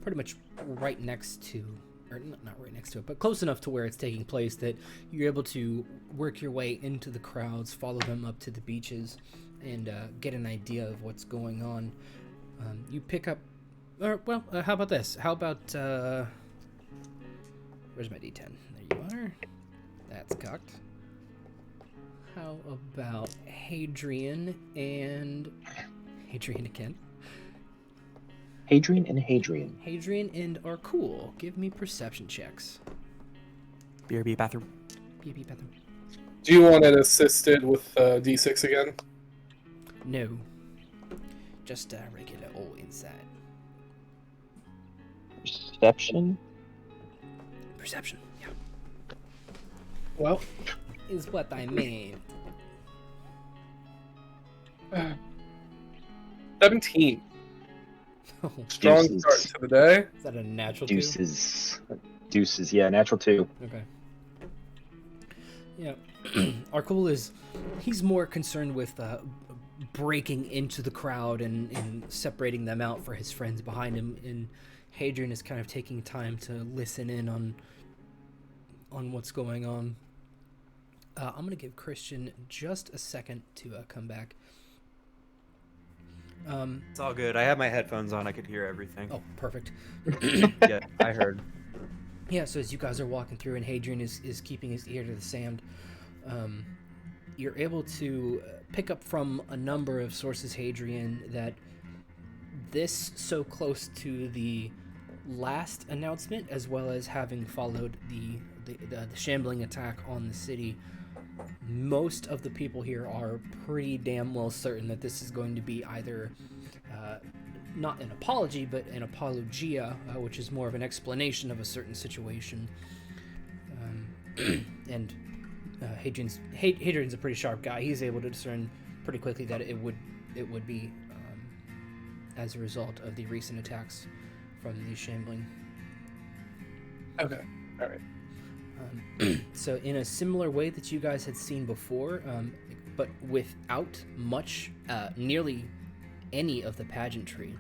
pretty much right next to... Or not right next to it, but close enough to where it's taking place that you're able to work your way into the crowds, follow them up to the beaches, and get an idea of what's going on. You pick up... how about this? How about... Where's my D10? There you are. That's cocked. How about Hadrian and... Hadrian again. Hadrian and Hadrian. Hadrian and Arkul. Give me perception checks. BRB bathroom. BRB bathroom. Do you want it assisted with D6 again? No. Just regular old inside. Perception? Perception, yeah. Well, Is what I mean. 17. Oh, Strong Deuces. start to the day. is that a natural Deuces, yeah, natural 2. 2? Okay. Yeah. Arkul he's more concerned with breaking into the crowd and separating them out for his friends behind him, and Hadrian is kind of taking time to listen in on on what's going on. I'm going to give Christian just a second to come back. It's all good. I have my headphones on. I could hear everything. Oh, perfect. Yeah, I heard. Yeah, so as you guys are walking through and Hadrian is keeping his ear to the sand, you're able to pick up from a number of sources, Hadrian, that this so close to the last announcement, as well as having followed the shambling attack on the city, most of the people here are pretty damn well certain that this is going to be either not an apology, but an apologia, which is more of an explanation of a certain situation. And Hadrian's a pretty sharp guy. He's able to discern pretty quickly that it would be as a result of the recent attacks from the shambling. Okay, all right. So in a similar way that you guys had seen before, but without much, nearly any of the pageantry,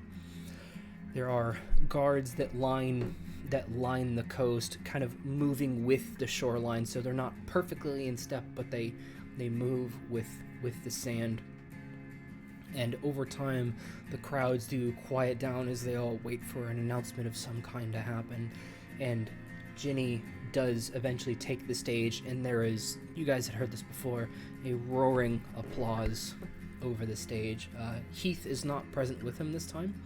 there are guards that line the coast, kind of moving with the shoreline, so they're not perfectly in step, but they move with the sand. And over time, the crowds do quiet down as they all wait for an announcement of some kind to happen. And Ginny does eventually take the stage, and there is, you guys had heard this before, a roaring applause over the stage. Heath is not present with him this time,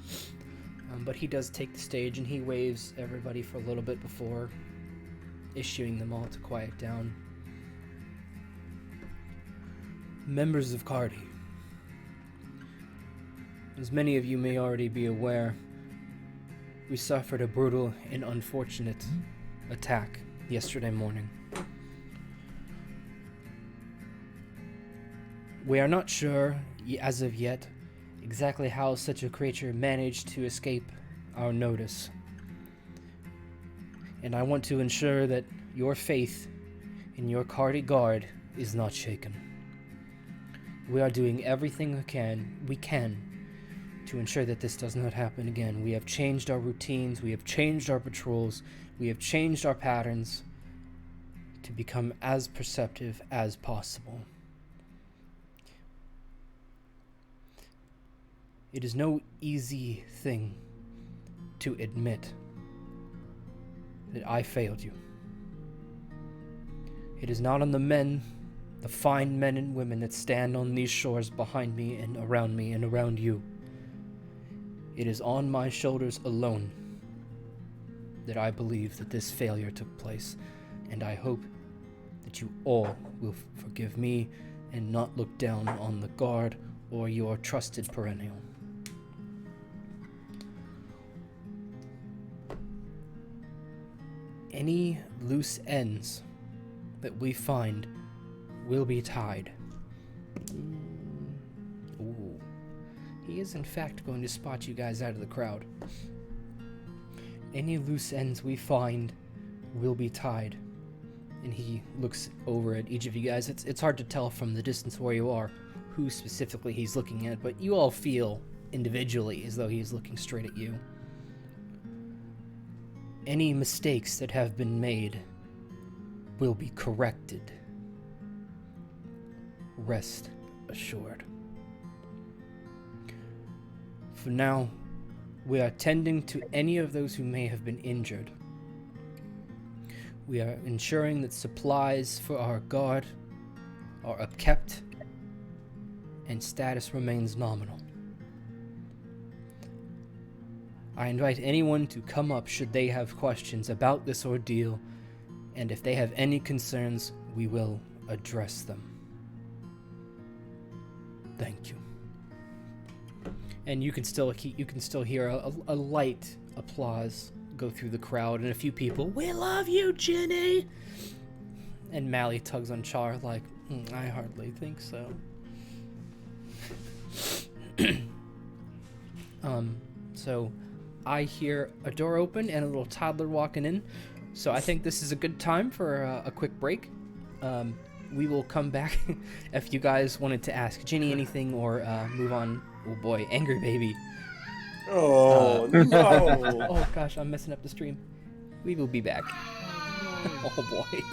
but he does take the stage, and he waves everybody for a little bit before issuing them all to quiet down. Members of Cardi, as many of you may already be aware, we suffered a brutal and unfortunate attack yesterday morning. We are not sure, as of yet, exactly how such a creature managed to escape our notice. And I want to ensure that your faith in your Cardi Guard is not shaken. We are doing everything we can to ensure that this does not happen again. We have changed our routines, we have changed our patrols, we have changed our patterns to become as perceptive as possible. It is no easy thing to admit that I failed you. It is not on the men, the fine men and women that stand on these shores behind me and around you. It is on my shoulders alone that I believe that this failure took place, and I hope that you all will forgive me and not look down on the guard or your trusted perennial. Any loose ends that we find will be tied. Ooh. He is in fact going to spot you guys out of the crowd. Any loose ends we find will be tied. And he looks over at each of you guys. It's hard to tell from the distance where you are who specifically he's looking at, but you all feel individually as though he's looking straight at you. Any mistakes that have been made will be corrected. Rest assured. For now, we are tending to any of those who may have been injured. We are ensuring that supplies for our guard are upkept and status remains nominal. I invite anyone to come up should they have questions about this ordeal, and if they have any concerns, we will address them. Thank you. And you can still hear a light applause go through the crowd, and a few people, "We love you, Ginny!" And Mally tugs on Char like, I hardly think so. So I hear a door open and a little toddler walking in, so I think this is a good time for a quick break. We will come back if you guys wanted to ask Ginny anything or move on. Oh boy, angry baby. Oh, no. Oh gosh, I'm messing up the stream. We will be back. Oh boy.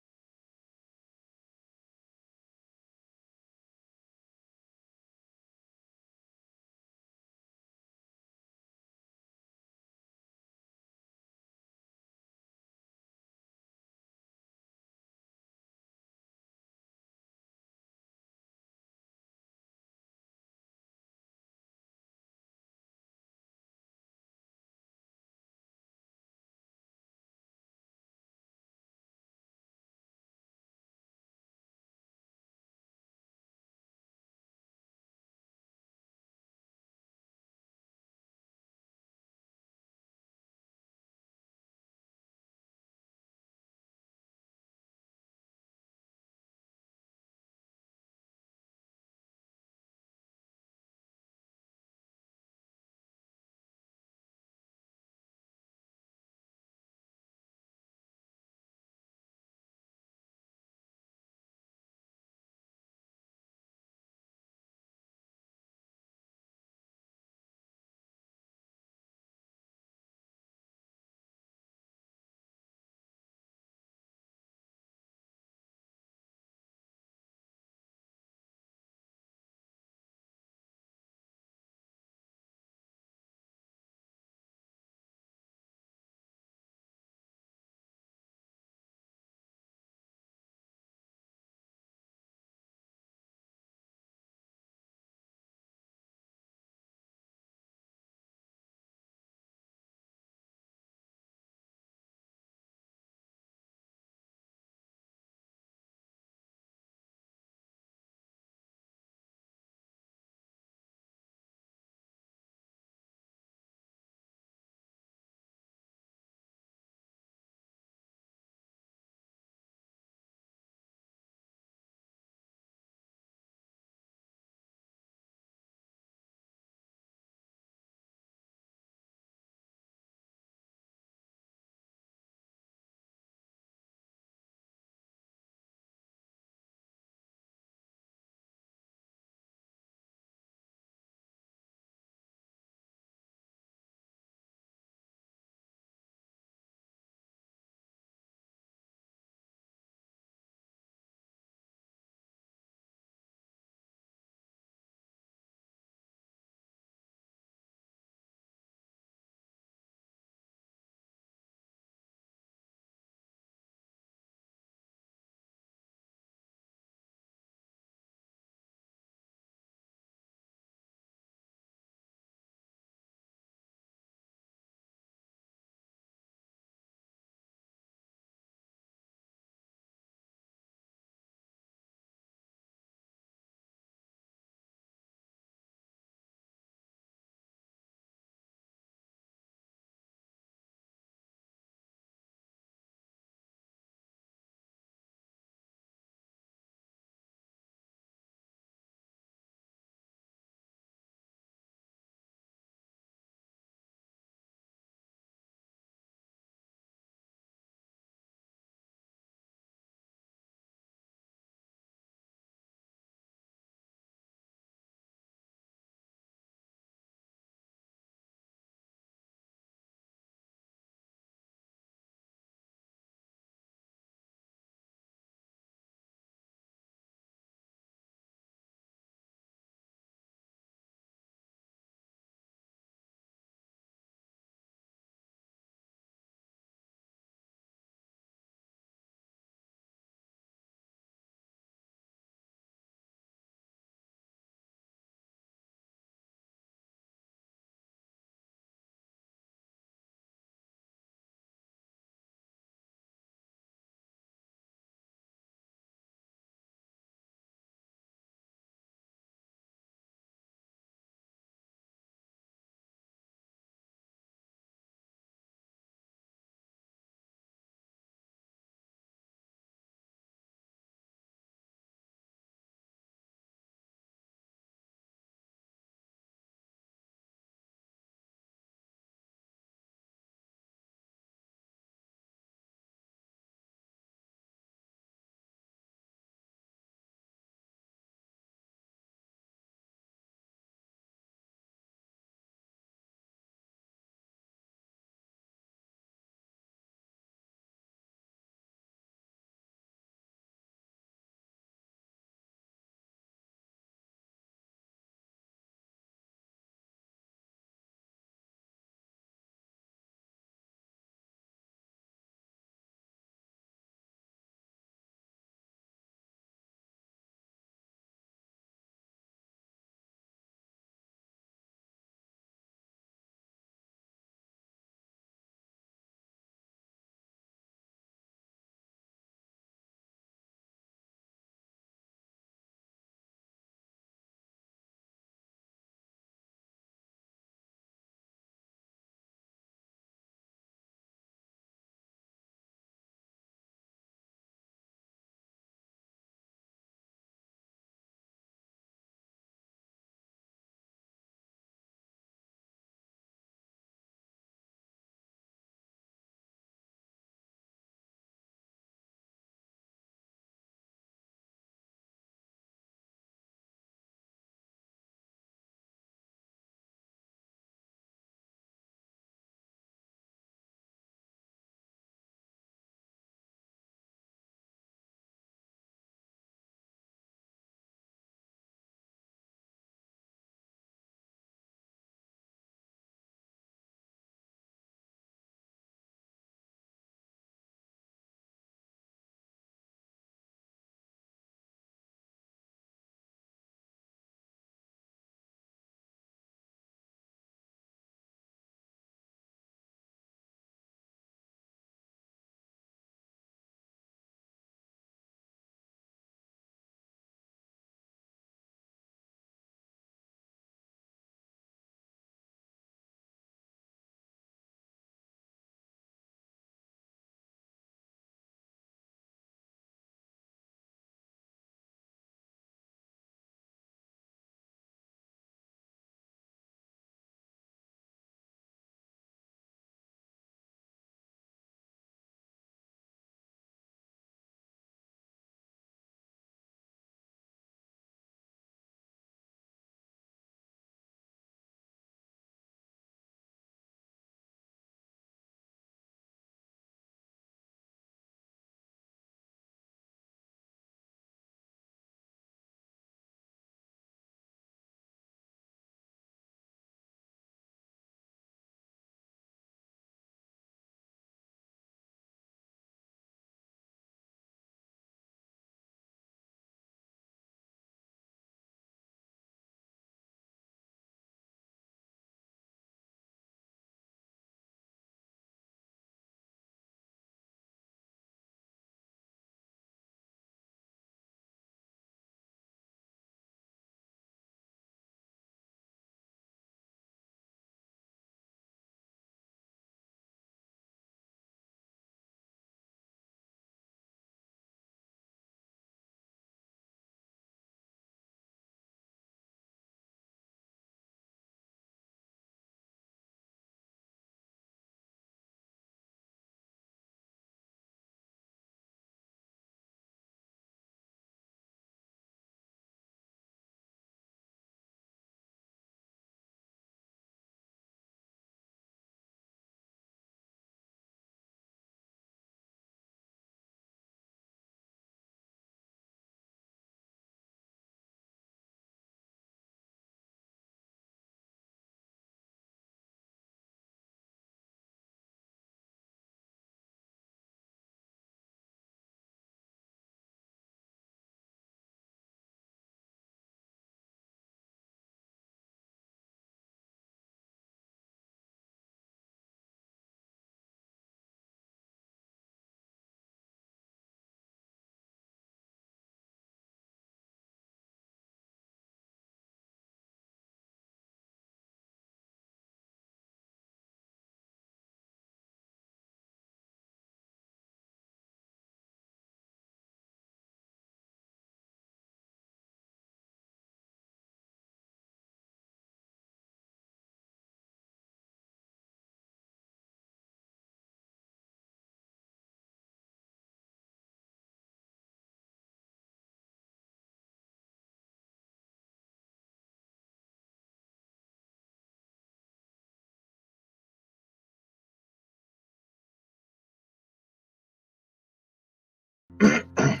The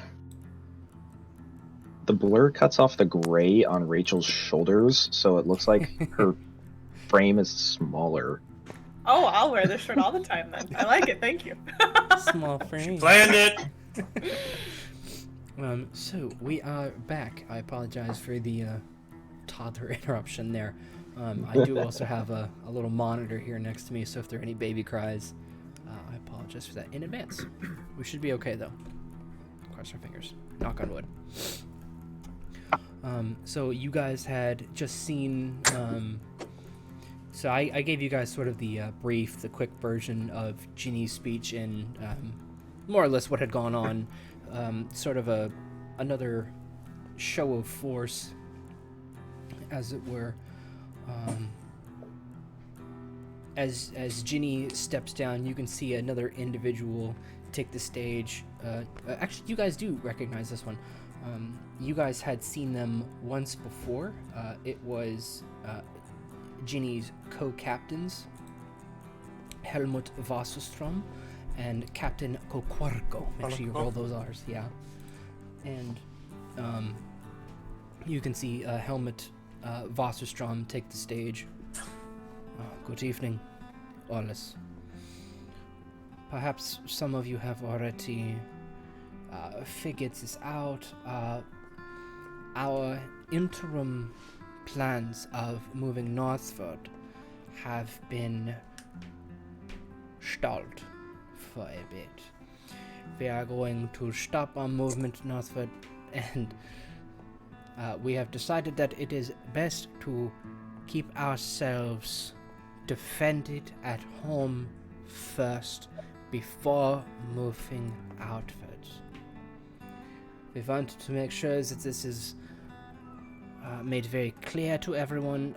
blur cuts off the gray on Rachel's shoulders, so it looks like her frame is smaller. Oh, I'll wear this shirt all the time then. I like it. Thank you. Small frame. Planned it. So we are back. I apologize for the toddler interruption there. I do also have a little monitor here next to me, so if there are any baby cries, I apologize for that in advance. We should be okay though. Cross our fingers. Knock on wood. So you guys had just seen. So I gave you guys sort of the brief, the quick version of Ginny's speech and more or less what had gone on. Sort of another show of force, as it were. As Ginny steps down, you can see another individual take the stage. Actually, you guys do recognize this one. You guys had seen them once before. It was Ginny's co-captains, Helmut Wasserstrom and Captain Kokwarko. Make sure you roll those R's, yeah. And you can see Helmut Wasserstrom take the stage. Good evening, Orlis. Perhaps some of you have already figured this out. Our interim plans of moving northward have been stalled for a bit. We are going to stop our movement northward, and we have decided that it is best to keep ourselves defended at home first before moving outwards. We wanted to make sure that this is made very clear to everyone.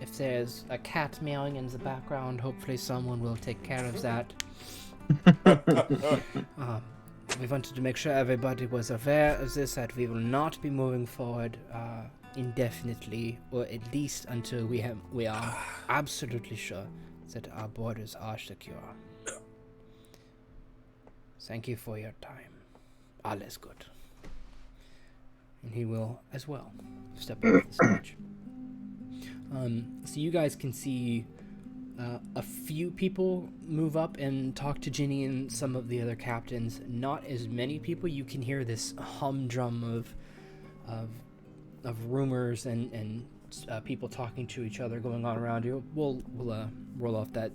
If there's a cat meowing in the background, hopefully someone will take care of that. We wanted to make sure everybody was aware of this, that we will not be moving forward indefinitely, or at least until we are absolutely sure that our borders are secure. Thank you for your time. Alles good. And he will as well step off the stage. So you guys can see a few people move up and talk to Ginny and some of the other captains. Not as many people. You can hear this humdrum of rumors and people talking to each other going on around you. We'll roll off that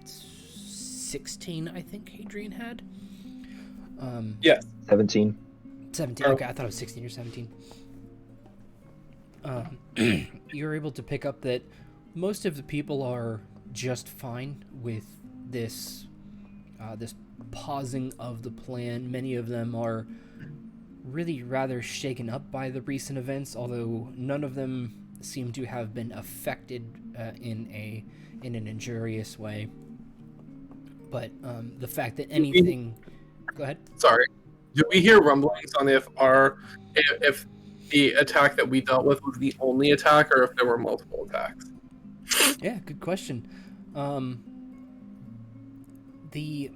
16, I think Hadrian had. Yes. 17. 17. Okay, I thought it was 16 or 17. You're able to pick up that most of the people are just fine with this this pausing of the plan. Many of them are really rather shaken up by the recent events, although none of them seem to have been affected in an injurious way. But the fact that anything... Go ahead. Sorry. Do we hear rumblings on if the attack that we dealt with was the only attack, or if there were multiple attacks? Yeah, good question. The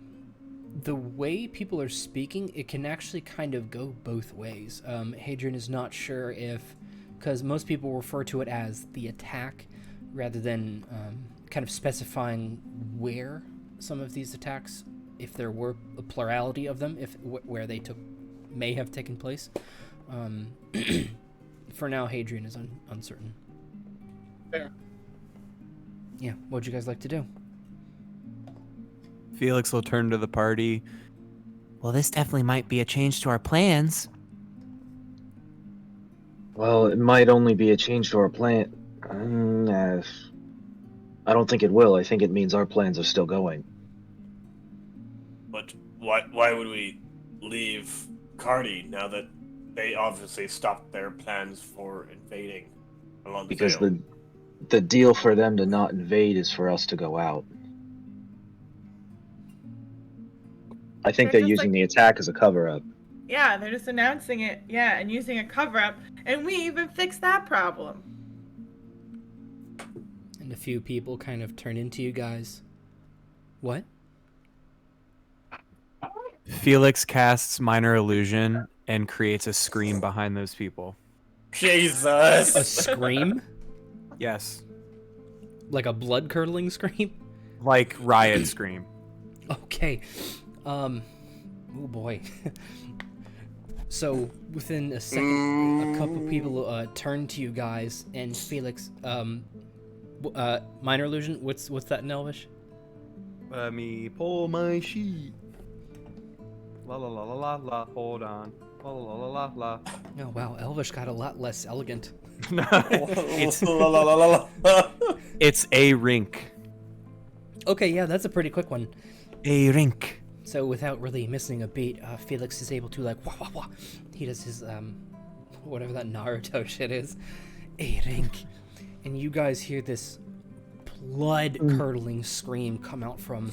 way people are speaking, it can actually kind of go both ways. Hadrian is not sure if, because most people refer to it as the attack, rather than kind of specifying where some of these attacks, if there were a plurality of them, where they may have taken place. For now, Hadrian is uncertain. Fair. Yeah, what would you guys like to do? Felix will turn to the party. Well, this definitely might be a change to our plans. Well, it might only be a change to our plan. I don't think it will. I think it means our plans are still going. But why would we leave Cardi now that they obviously stopped their plans for invading along the Because Vale? the deal for them to not invade is for us to go out. I think They're they're just using the attack as a cover-up. Yeah, they're just announcing it, yeah, and using a cover-up, and we even fixed that problem. And a few people kind of turn into you guys. What? Felix casts Minor Illusion and creates a scream behind those people. Jesus. A scream? Yes. Like a blood-curdling scream? Like riot scream. Okay. Oh boy. So within a second, a couple people turn to you guys, and Felix, Minor Illusion. What's that in Elvish? Let me pull my sheet. La la la la la la. Hold on. La la la la la. Oh wow, Elvish got a lot less elegant. it's La, la, la, la, la. it's a rink. Okay, yeah, that's a pretty quick one. A rink. So without really missing a beat, Felix is able to like wah wah wah. He does his whatever that Naruto shit is. A rink. And you guys hear this blood-curdling scream come out from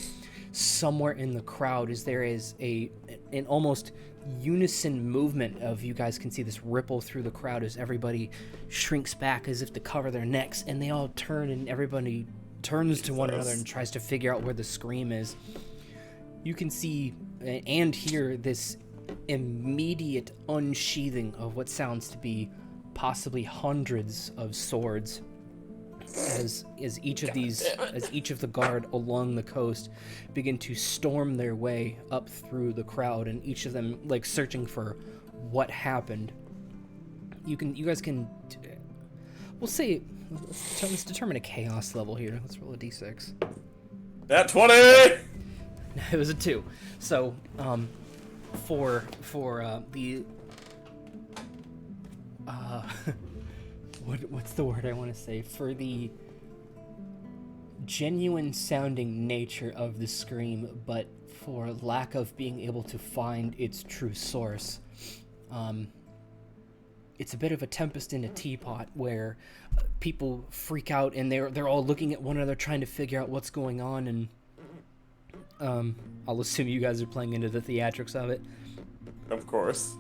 somewhere in the crowd as there is an almost unison movement of, you guys can see this ripple through the crowd as everybody shrinks back as if to cover their necks, and they all turn and everybody turns to one another and tries to figure out where the scream is. You can see and hear this immediate unsheathing of what sounds to be possibly hundreds of swords as each of the guard along the coast begin to storm their way up through the crowd, and each of them like searching for what happened. You guys can we'll say let's determine a chaos level here. Let's roll a d6. That 20. It was a 2. So for the what's the word I want to say, for the genuine sounding nature of the scream, but for lack of being able to find its true source, it's a bit of a tempest in a teapot where people freak out and they're all looking at one another trying to figure out what's going on, and I'll assume you guys are playing into the theatrics of it. Of course.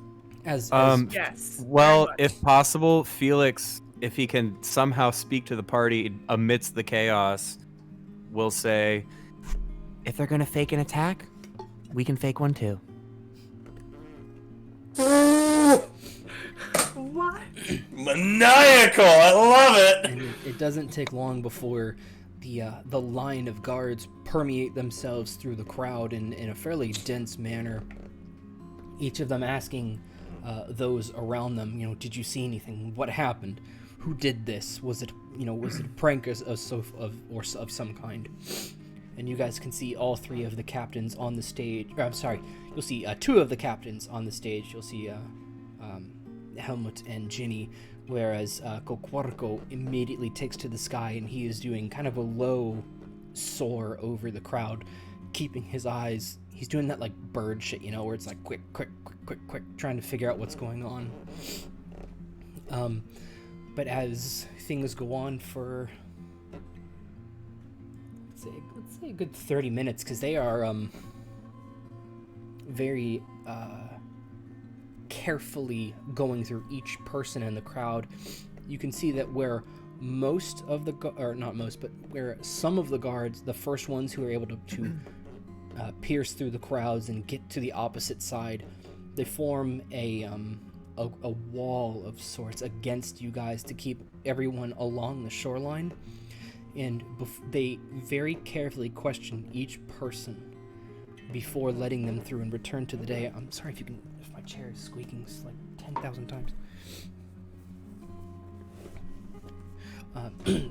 As Yes. Well, very much. if possible, Felix, if he can somehow speak to the party amidst the chaos, will say, If they're gonna fake an attack, we can fake one too. What? Maniacal. I love it. and it doesn't take long before the line of guards permeate themselves through the crowd in a fairly dense manner, each of them asking those around them, did you see anything? What happened? Who did this? Was it a prank of some kind? And you guys can see all 3 of the captains on the stage. Or, I'm sorry, you'll see 2 of the captains on the stage. You'll see Helmut and Ginny, whereas Kokuarko immediately takes to the sky, and he is doing kind of a low soar over the crowd, keeping his eyes. He's doing that like bird shit, where it's like quick, trying to figure out what's going on. But as things go on for let's say a good 30 minutes, because they are very carefully going through each person in the crowd, you can see that where most of the or not most, but where some of the guards, the first ones who are able to pierce through the crowds and get to the opposite side, they form a wall of sorts against you guys to keep everyone along the shoreline, and they very carefully question each person before letting them through and return to the day. I'm sorry if my chair is squeaking like 10,000 times.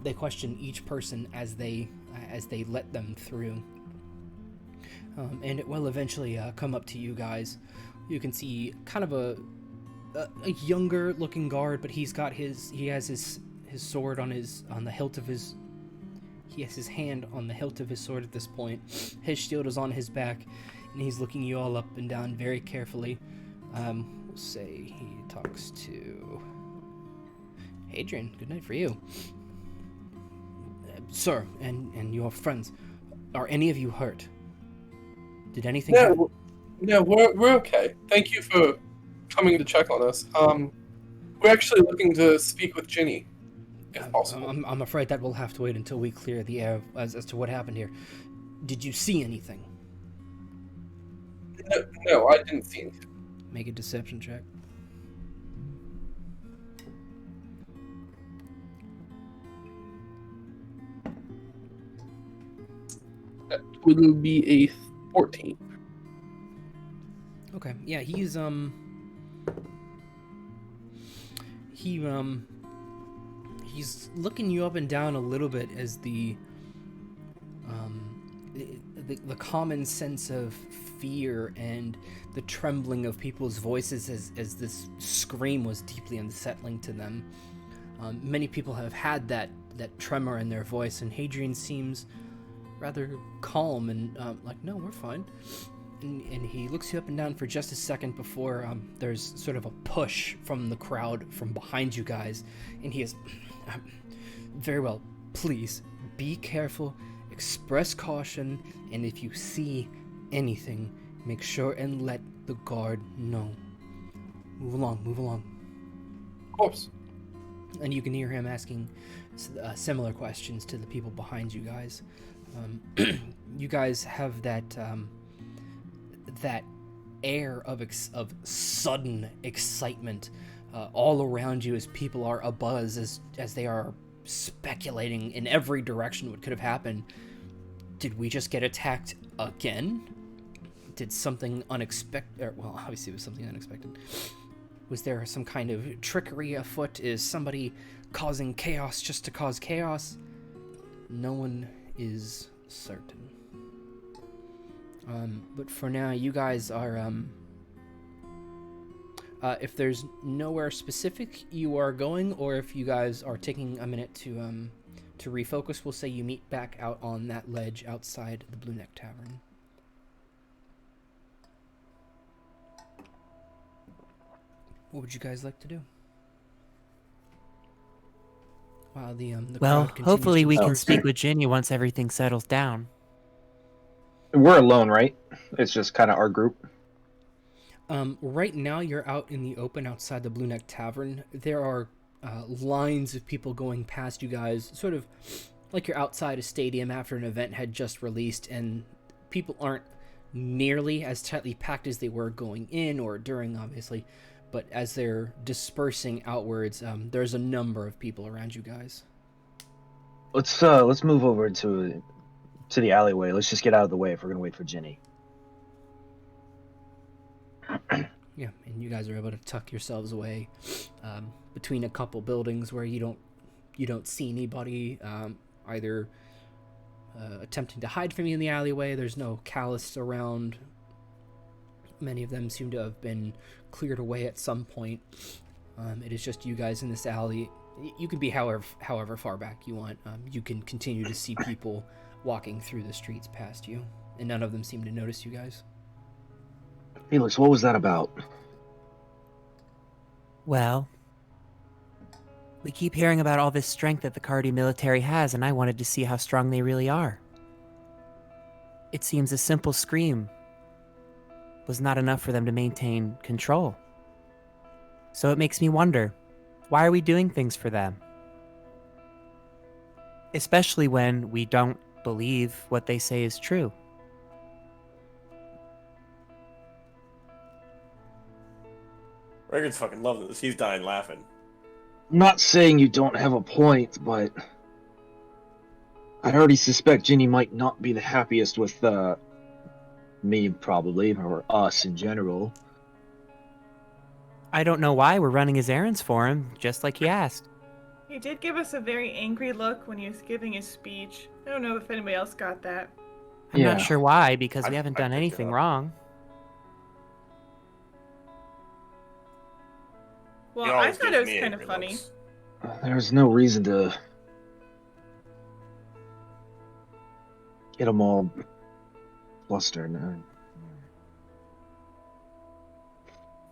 They question each person as they let them through, and it will eventually come up to you guys. You can see kind of a younger looking guard, but he has his sword on the hilt of his. He has his hand on the hilt of his sword at this point. His shield is on his back, and he's looking you all up and down very carefully. We'll say he talks to Hadrian. Good night for you. Sir, and your friends, are any of you hurt? Did anything happen? No, we're okay. Thank you for coming to check on us. We're actually looking to speak with Ginny, if possible. I'm afraid that we'll have to wait until we clear the air as to what happened here. Did you see anything? No, I didn't see anything. Make a deception check. That will be a 14. Okay, yeah, he's looking you up and down a little bit as the common sense of fear and the trembling of people's voices as this scream was deeply unsettling to them. Many people have had that tremor in their voice, and Hadrian seems rather calm and like, no, we're fine. And he looks you up and down for just a second before there's sort of a push from the crowd from behind you guys, and he is very well, please be careful, express caution, and if you see anything, make sure and let the guard know. Move along. Of course. And you can hear him asking similar questions to the people behind you guys. You guys have that air of sudden excitement all around you as people are abuzz as they are speculating in every direction what could have happened. Did we just get attacked again? Did something unexpected? Well, obviously it was something unexpected. Was there some kind of trickery afoot? Is somebody causing chaos just to cause chaos? No one is certain. But for now, you guys are, if there's nowhere specific you are going, or if you guys are taking a minute to refocus, we'll say you meet back out on that ledge outside the Blue Neck Tavern. What would you guys like to do? While the Well, crowd continues hopefully to we can disperse. speak with Ginny once everything settles down. We're alone, right? It's just kind of our group. Right now, you're out in the open outside the Blue Neck Tavern. There are lines of people going past you guys, sort of like you're outside a stadium after an event had just released, and people aren't nearly as tightly packed as they were going in or during, obviously. But as they're dispersing outwards, there's a number of people around you guys. Let's move over to the alleyway. Let's just get out of the way if we're gonna wait for Ginny. Yeah, and you guys are able to tuck yourselves away between a couple buildings where you don't see anybody either attempting to hide from you in the alleyway. There's no callous around. Many of them seem to have been cleared away at some point. It is just you guys in this alley. You can be however far back you want. You can continue to see people walking through the streets past you, and none of them seem to notice you guys. Felix, what was that about? Well, we keep hearing about all this strength that the Cardi military has, and I wanted to see how strong they really are. It seems a simple scream was not enough for them to maintain control. So it makes me wonder, why are we doing things for them? Especially when we don't believe what they say is true. Rigurd's fucking loving this. He's dying laughing. I'm not saying you don't have a point, but I already suspect Ginny might not be the happiest with me, probably, or us in general. I don't know why we're running his errands for him, just like he asked. He did give us a very angry look when he was giving his speech. I don't know if anybody else got that. I'm Yeah. not sure why, because we haven't I done picked it anything up. wrong. Well, He I always thought gives it was me kind of angry funny. looks. There's no reason to get them all flustered.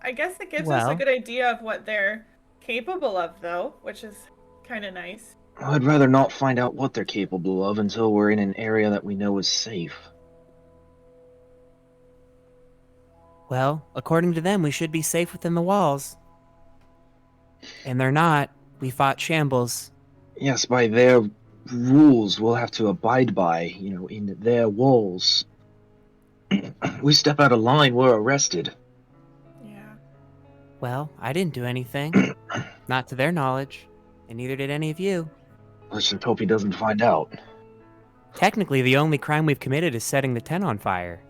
I guess it gives us Well. a good idea of what they're capable of, though, which is kind of nice. I'd rather not find out what they're capable of until we're in an area that we know is safe. Well, according to them, we should be safe within the walls. And they're not. We fought shambles. Yes, by their rules, we'll have to abide by, in their walls. we step out of line, we're arrested. Yeah. Well, I didn't do anything. Not to their knowledge. And neither did any of you. Let's just hope he doesn't find out. Technically, the only crime we've committed is setting the tent on fire.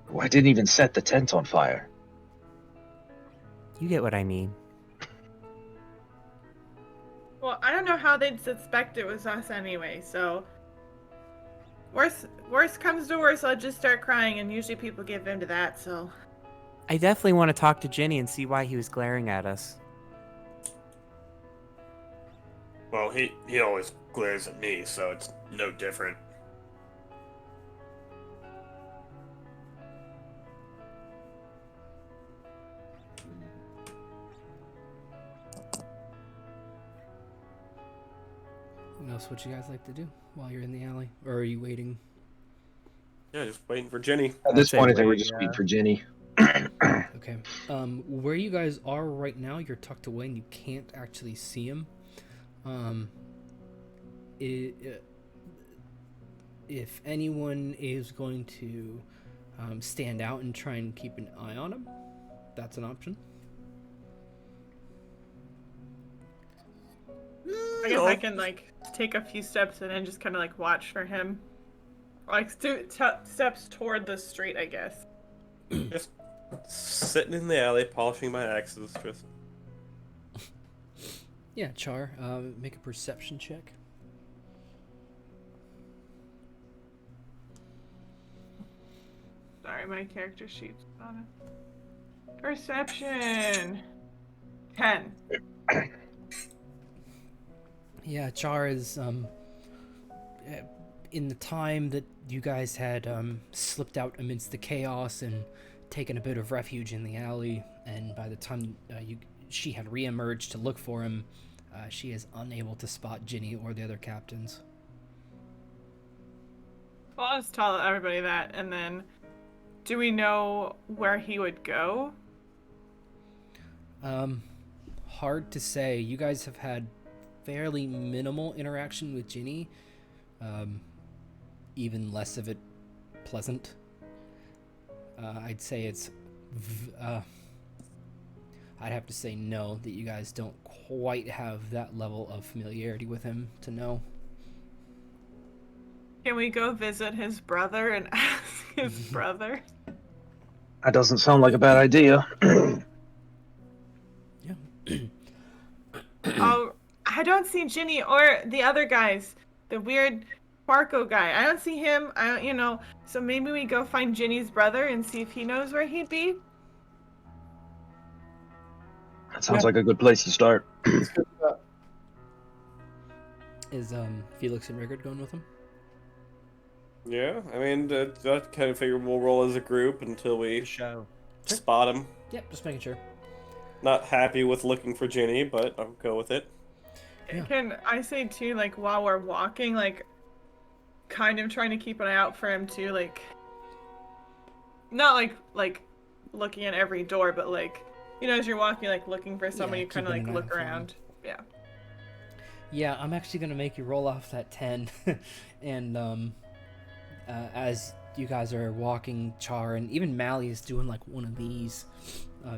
Well, I didn't even set the tent on fire. You get what I mean. Well, I don't know how they'd suspect it was us anyway, so... Worst comes to worst, I'll just start crying, and usually people give in to that, so... I definitely want to talk to Ginny and see why he was glaring at us. Well, he always glares at me, so it's no different. What else would you guys like to do while you're in the alley? Or are you waiting? Yeah, just waiting for Jenny. At this say point, I think we're wait, just yeah. waiting for Jenny. Okay. Where you guys are right now, you're tucked away and you can't actually see him. If anyone is going to stand out and try and keep an eye on him, that's an option. I guess I can, like, take a few steps and then just kind of, like, watch for him. Like, steps toward the street, I guess. Just sitting in the alley, polishing my axes, just... Yeah, Char, make a perception check. Sorry, my character sheet's on it. Perception! 10. Yeah, Char is, in the time that you guys had slipped out amidst the chaos and taken a bit of refuge in the alley, and by the time she had reemerged to look for him, she is unable to spot Ginny or the other captains. Well, I'll just tell everybody that, and then... Do we know where he would go? Hard to say. You guys have had fairly minimal interaction with Ginny. Even less of it pleasant. I'd say it's... I'd have to say no, that you guys don't quite have that level of familiarity with him to know. Can we go visit his brother and ask his brother? That doesn't sound like a bad idea. Yeah. Oh, I don't see Ginny or the other guys. The weird Farco guy. I don't see him. So maybe we go find Ginny's brother and see if he knows where he'd be. That sounds like a good place to start. Is Felix and Rigurd going with him? Yeah, I mean, that kind of figure we'll roll as a group until we Show. spot him. Yep, just making sure. Not happy with looking for Ginny, but I'll go with it. Yeah. Can I say too, like, while we're walking, like, kind of trying to keep an eye out for him too, like, not like looking at every door, but like, as you're walking, like, looking for somebody, Yeah, you kind of keeping like an eye look out for him. around. Yeah. Yeah, I'm actually gonna make you roll off that 10, and as you guys are walking, Char and even Mally is doing like one of these.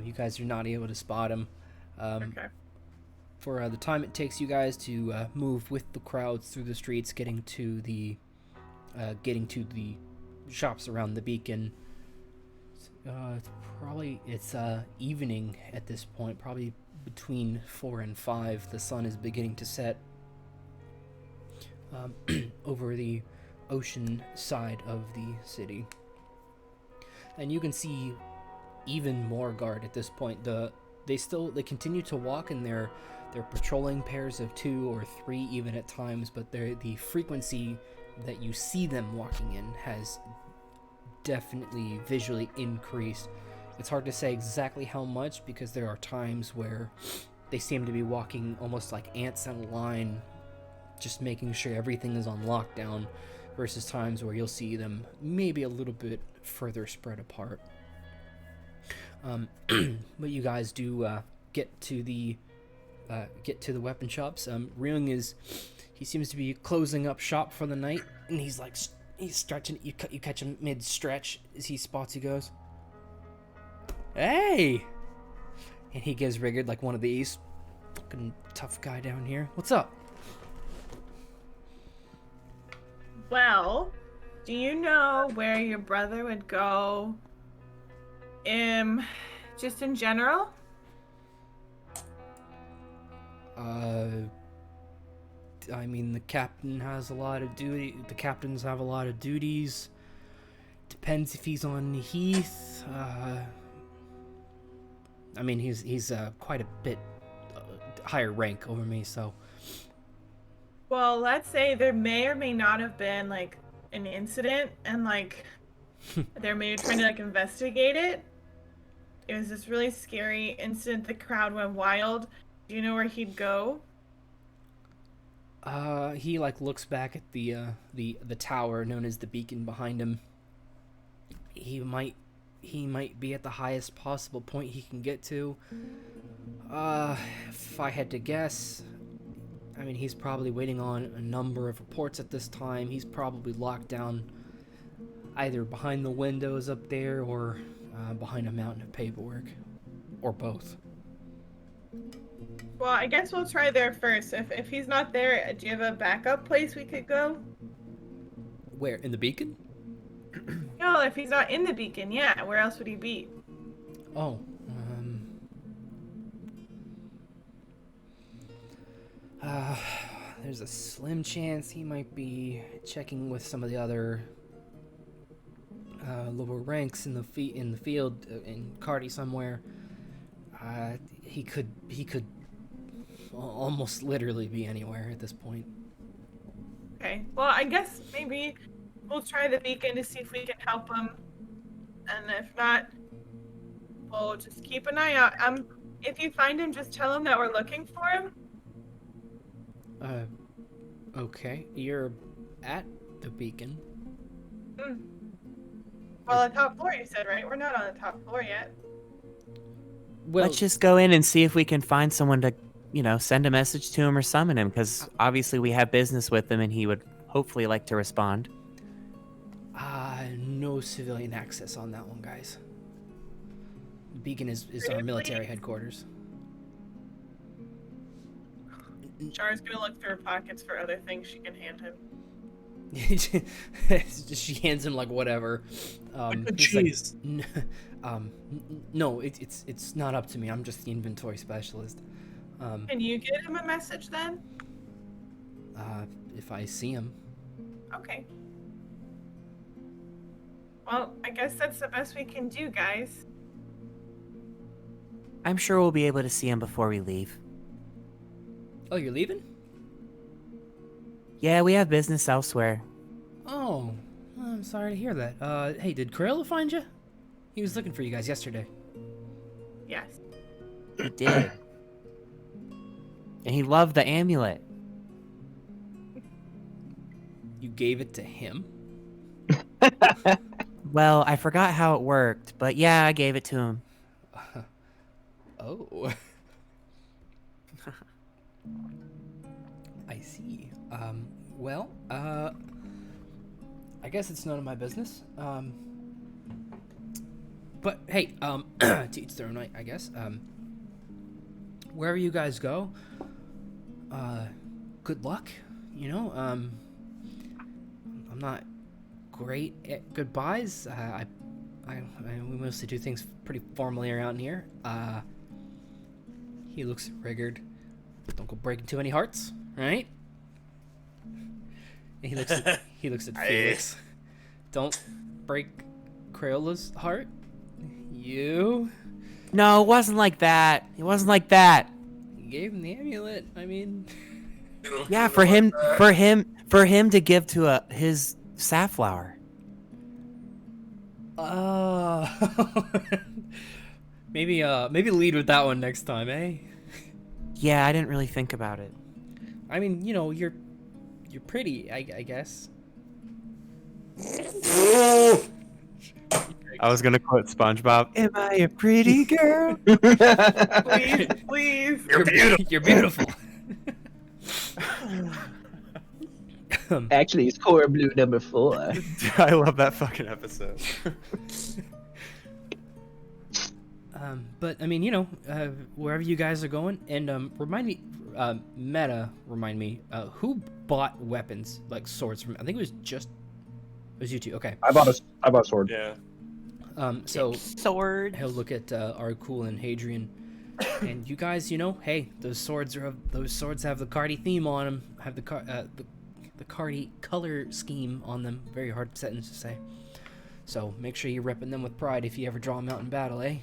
You guys are not able to spot him. Okay. For the time it takes you guys to move with the crowds through the streets, getting to the shops around the beacon. It's evening at this point, probably between 4 and 5. The sun is beginning to set over the ocean side of the city, and you can see even more guard at this point. They continue to walk, and they're patrolling pairs of 2 or 3 even at times, but the frequency that you see them walking in has definitely visually increased. It's hard to say exactly how much, because there are times where they seem to be walking almost like ants in a line, just making sure everything is on lockdown, versus times where you'll see them maybe a little bit further spread apart. But you guys do get to the weapon shops. Ryung he seems to be closing up shop for the night, and he's like He's stretching. You catch him mid-stretch as he spots you. Goes, "Hey!" And he gives Rigurd like one of these. Fucking tough guy down here. What's up? Well, do you know where your brother would go? Just in general? I mean, the captain has a lot of duty. The captains have a lot of duties. Depends if he's on the heath. I mean, he's quite a bit higher rank over me, so. Well, let's say there may or may not have been like an incident, and like they're maybe trying to like investigate it. It was this really scary incident. The crowd went wild. Do you know where he'd go? He like looks back at the tower known as the beacon behind him. He might be at the highest possible point he can get to. If I had to guess, I mean, he's probably waiting on a number of reports at this time. He's probably locked down either behind the windows up there or behind a mountain of paperwork, or both. Well, I guess we'll try there first. If he's not there, do you have a backup place we could go? Where? In the beacon? No, if he's not in the beacon, yeah. Where else would he be? Oh, there's a slim chance he might be checking with some of the other lower ranks in the field in Cardi somewhere. He could almost literally be anywhere at this point. Okay. Well, I guess maybe we'll try the beacon to see if we can help him, and if not, we'll just keep an eye out. If you find him, just tell him that we're looking for him. Okay. You're at the beacon. Well, on the top floor, you said, right? We're not on the top floor yet. Well, Let's just go in and see if we can find someone to, send a message to him or summon him, because obviously we have business with him and he would hopefully like to respond. No civilian access on that one, guys. The beacon is our military headquarters. Char's gonna look through her pockets for other things she can hand him. She hands him like whatever. Jeez. Like, no, it's not up to me. I'm just the inventory specialist. Can you get him a message then? If I see him. Okay. Well, I guess that's the best we can do, guys. I'm sure we'll be able to see him before we leave. Oh, you're leaving? Yeah, we have business elsewhere. Oh, I'm sorry to hear that. Hey, did Camarilla find you? He was looking for you guys yesterday. Yes. He did. And he loved the amulet. You gave it to him? Well, I forgot how it worked, but yeah, I gave it to him. Oh. I see. Well, I guess it's none of my business. But hey, to each their own, I guess. Wherever you guys go, good luck. I'm not great at goodbyes. We mostly do things pretty formally around here. He looks at Rigurd. Don't go breaking too many hearts, right? And he looks at Felix. Don't break Crayola's heart. You? No, it wasn't like that. It wasn't like that. You gave him the amulet. I mean, yeah, for him to give to his safflower. maybe lead with that one next time, eh? Yeah, I didn't really think about it. I mean, you're pretty, I guess. I was gonna quote SpongeBob. Am I a pretty girl? Please. You're beautiful. Actually, it's core blue number 4. I love that fucking episode. But I mean, you know, wherever you guys are going, and remind me, remind me, who bought weapons like swords from? I think it was you two. Okay. I bought a sword. Yeah. So Sword. he'll look at Arkul and Hadrian, and you guys, you know, hey, those swords have the Cardi theme on them, have the Cardi color scheme on them. Very hard sentence to say. So make sure you're repping them with pride if you ever draw them out in battle, eh?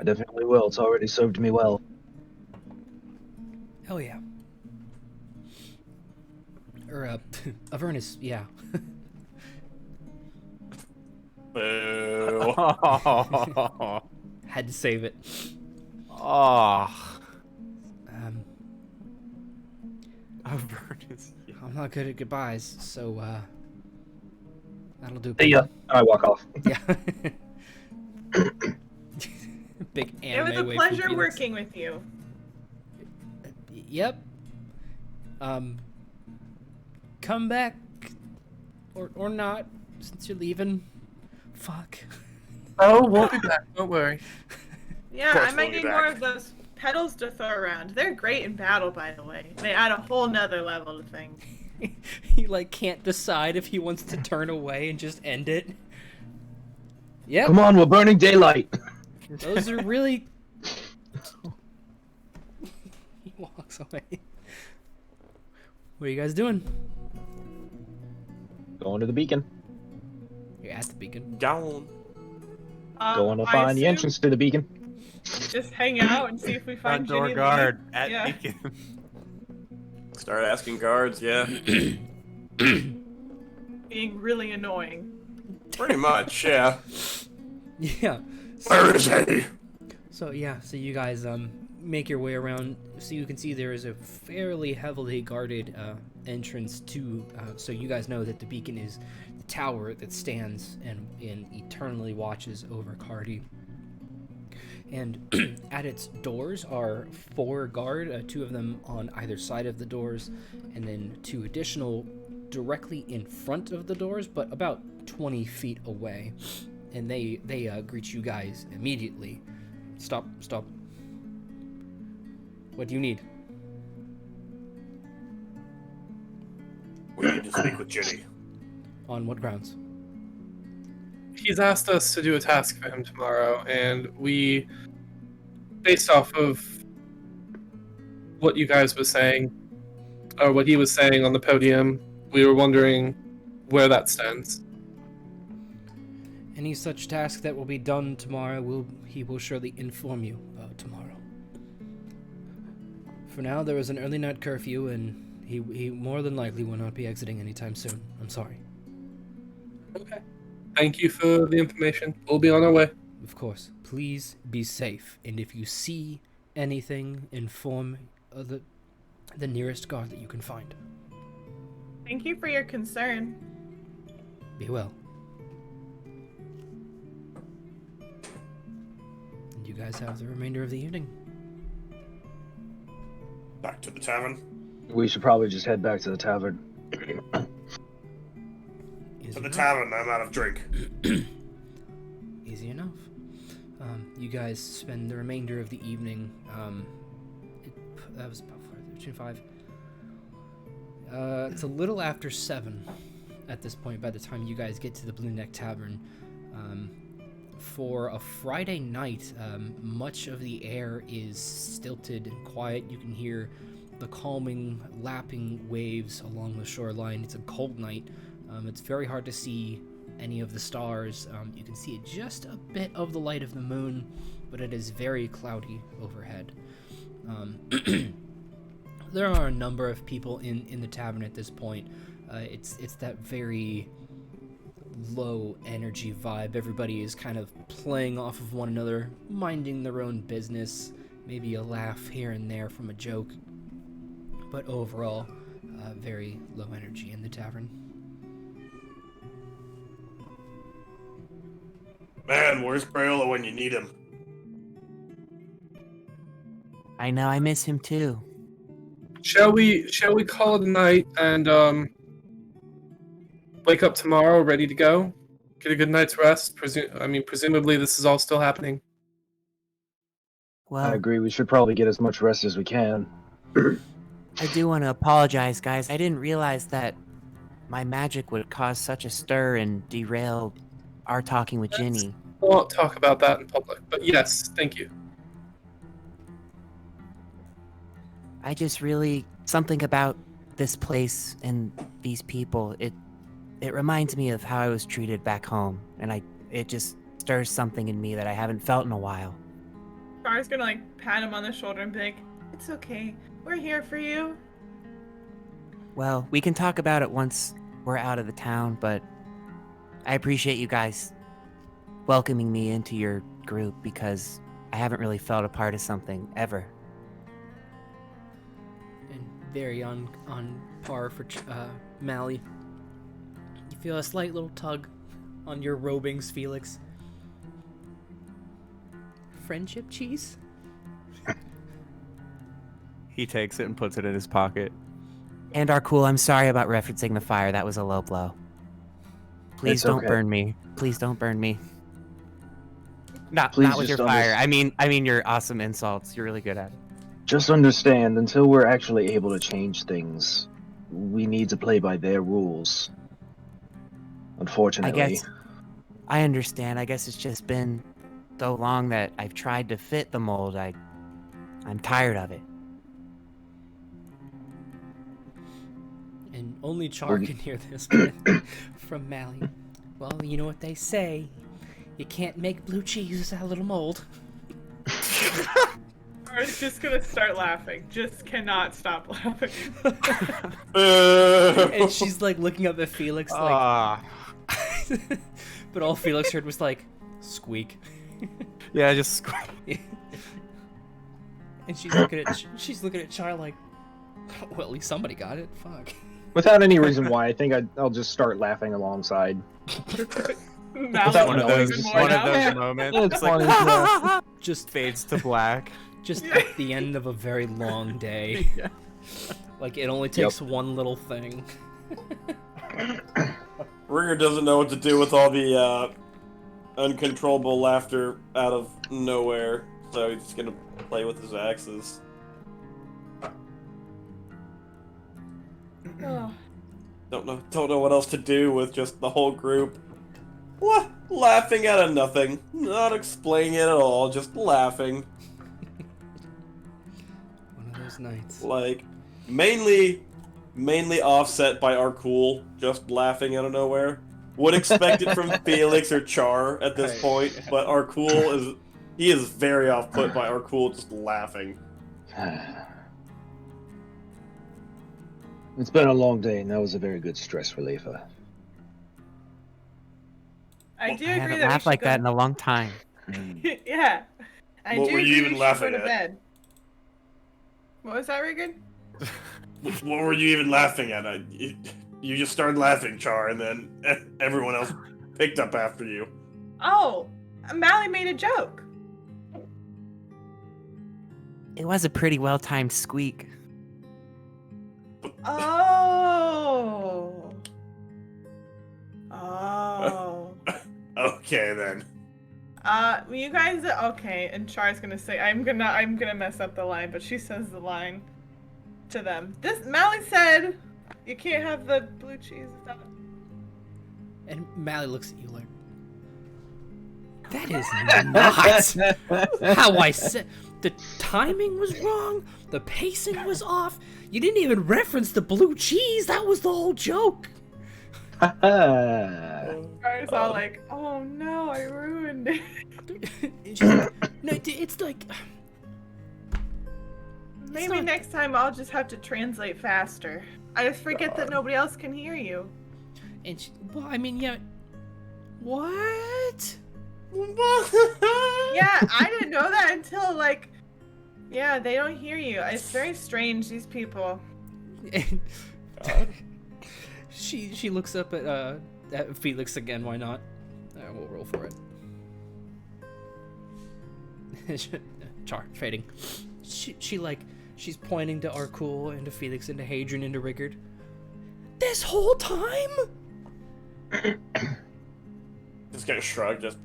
I definitely will. It's already served me well. Hell yeah. Or Avernus, yeah. Boo. Had to save it. Oh. I'm not good at goodbyes, so that'll do. See ya. I walk off. Yeah. Big It anime was a waifu pleasure peanuts. working with you. Yep. Come back, or not, since you're leaving. Fuck. Oh, we'll be back. Don't worry. Yeah, course I might we'll be need more back. of those petals to throw around. They're great in battle, by the way. They add a whole nother level to things. He like can't decide if he wants to turn away and just end it. Yep. Come on, we're burning daylight. Those are really. He walks away. What are you guys doing? Going to the beacon. You're at the beacon. Down. Going to I find the assume entrance to the beacon. Just hang out and see if we find Front door Ginny guard Lee. at Yeah. beacon. Start asking guards, yeah. Being really annoying. Pretty much, yeah. Yeah. Where is he? So yeah, so you guys make your way around. So you can see there is a fairly heavily guarded entrance to. So you guys know that the beacon is the tower that stands and eternally watches over Cardi. And at its doors are 4 guard, 2 of them on either side of the doors, and then 2 additional directly in front of the doors, but about 20 feet away. And they greet you guys immediately. Stop. What do you need? We need to speak with Ginny. On what grounds? He's asked us to do a task for him tomorrow, and we, based off of what you guys were saying, or what he was saying on the podium, we were wondering where that stands. Any such task that will be done tomorrow, he will surely inform you tomorrow. For now, there is an early night curfew, and he more than likely will not be exiting anytime soon. I'm sorry. Okay. Thank you for the information. We'll be on our way. Of course. Please be safe, and if you see anything, inform the nearest guard that you can find. Thank you for your concern. Be well. And you guys have the remainder of the evening. Back to the tavern. We should probably just head back to the tavern. Easy To the enough. tavern, I'm out of drink. Easy enough. You guys spend the remainder of the evening. That was about 5. It's a little after 7 at this point by the time you guys get to the Blue Neck Tavern. For a Friday night, much of the air is stilted and quiet. You can hear the calming, lapping waves along the shoreline. It's a cold night. It's very hard to see any of the stars. You can see just a bit of the light of the moon, but it is very cloudy overhead. There are a number of people in the tavern at this point. It's that very low energy vibe. Everybody is kind of playing off of one another, minding their own business, maybe a laugh here and there from a joke, but overall very low energy in the tavern. Man, where's Crayola when you need him? I know, I miss him too. Shall we call it a night and wake up tomorrow ready to go? Get a good night's rest. Presumably this is all still happening. Well, I agree. We should probably get as much rest as we can. I do want to apologize, guys. I didn't realize that my magic would cause such a stir and derail our talking with Ginny. I won't talk about that in public, but yes, thank you. I just really something about this place and these people. It reminds me of how I was treated back home, and it just stirs something in me that I haven't felt in a while. Char's gonna like pat him on the shoulder and be like, "It's okay. We're here for you." Well, we can talk about it once we're out of the town, but I appreciate you guys welcoming me into your group because I haven't really felt a part of something ever. And very on par for Mally. You feel a slight little tug on your robings, Felix. Friendship cheese? He takes it and puts it in his pocket. And Arkul, I'm sorry about referencing the fire. That was a low blow. Please It's don't okay. burn me. Please don't burn me. Not Please with your just fire. I mean your awesome insults. You're really good at it. Just understand, until we're actually able to change things, we need to play by their rules. Unfortunately. I understand. I guess it's just been so long that I've tried to fit the mold. I'm tired of it. And only Char can hear this from Mally. Well, you know what they say. You can't make blue cheese out of little mold. Char's just gonna start laughing. Just cannot stop laughing. And she's like looking up at Felix like... But all Felix heard was like, squeak. Yeah, just squeak. And she's looking at Char like, well, at least somebody got it. Fuck. Without any reason why, I think I'll just start laughing alongside. Now One of those moments. It's It's like, funny, Just fades to black. Just at the end of a very long day. Yeah. Like, it only takes one little thing. Rigurd doesn't know what to do with all the uncontrollable laughter out of nowhere, so he's just gonna play with his axes. Oh. Don't know what else to do with just the whole group. What? Laughing out of nothing. Not explaining it at all, just laughing. One of those nights. Like, mainly offset by Arkul, just laughing out of nowhere. Would expect it from Felix or Char at this point, but Arkul is very off-put by Arkul just laughing. It's been a long day, and that was a very good stress reliever. I do I agree haven't that laughed we like should that in a long time. Yeah. I What do were you agree even we should laughing go to at? bed. What was that, Rigurd? What were you even laughing at? You just started laughing, Char, and then everyone else picked up after you. Oh, Mally made a joke. It was a pretty well-timed squeak. Oh. Oh. Okay then. You guys, okay, and Char's gonna say, I'm gonna mess up the line, but she says the line to them. Mally said, you can't have the blue cheese. And Mally looks at you like, that is not how I said. The timing was wrong. The pacing was off. You didn't even reference the blue cheese. That was the whole joke. Char's all like, oh no, I ruined it. And she's like, no, it's like... Maybe not- next time I'll just have to translate faster. I just forget that nobody else can hear you. And well, I mean, yeah. What? Yeah, I didn't know that until yeah, they don't hear you. It's very strange, these people. And she looks up at Felix again. Why not? We'll roll for it. Char fading. She like She's pointing to Arkul and to Felix and to Hadrian and to Rigurd. This whole time? Just get shrugged. Just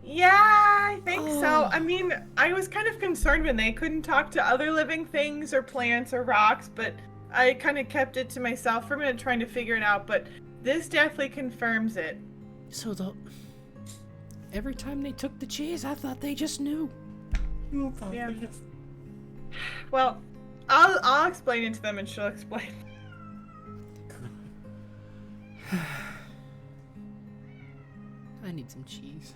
Yeah, I think so. Oh. I mean, I was kind of concerned when they couldn't talk to other living things or plants or rocks, but I kind of kept it to myself for a minute trying to figure it out, but this definitely confirms it. So every time they took the cheese, I thought they just knew. Yeah. Well, I'll explain it to them and she'll explain. I need some cheese.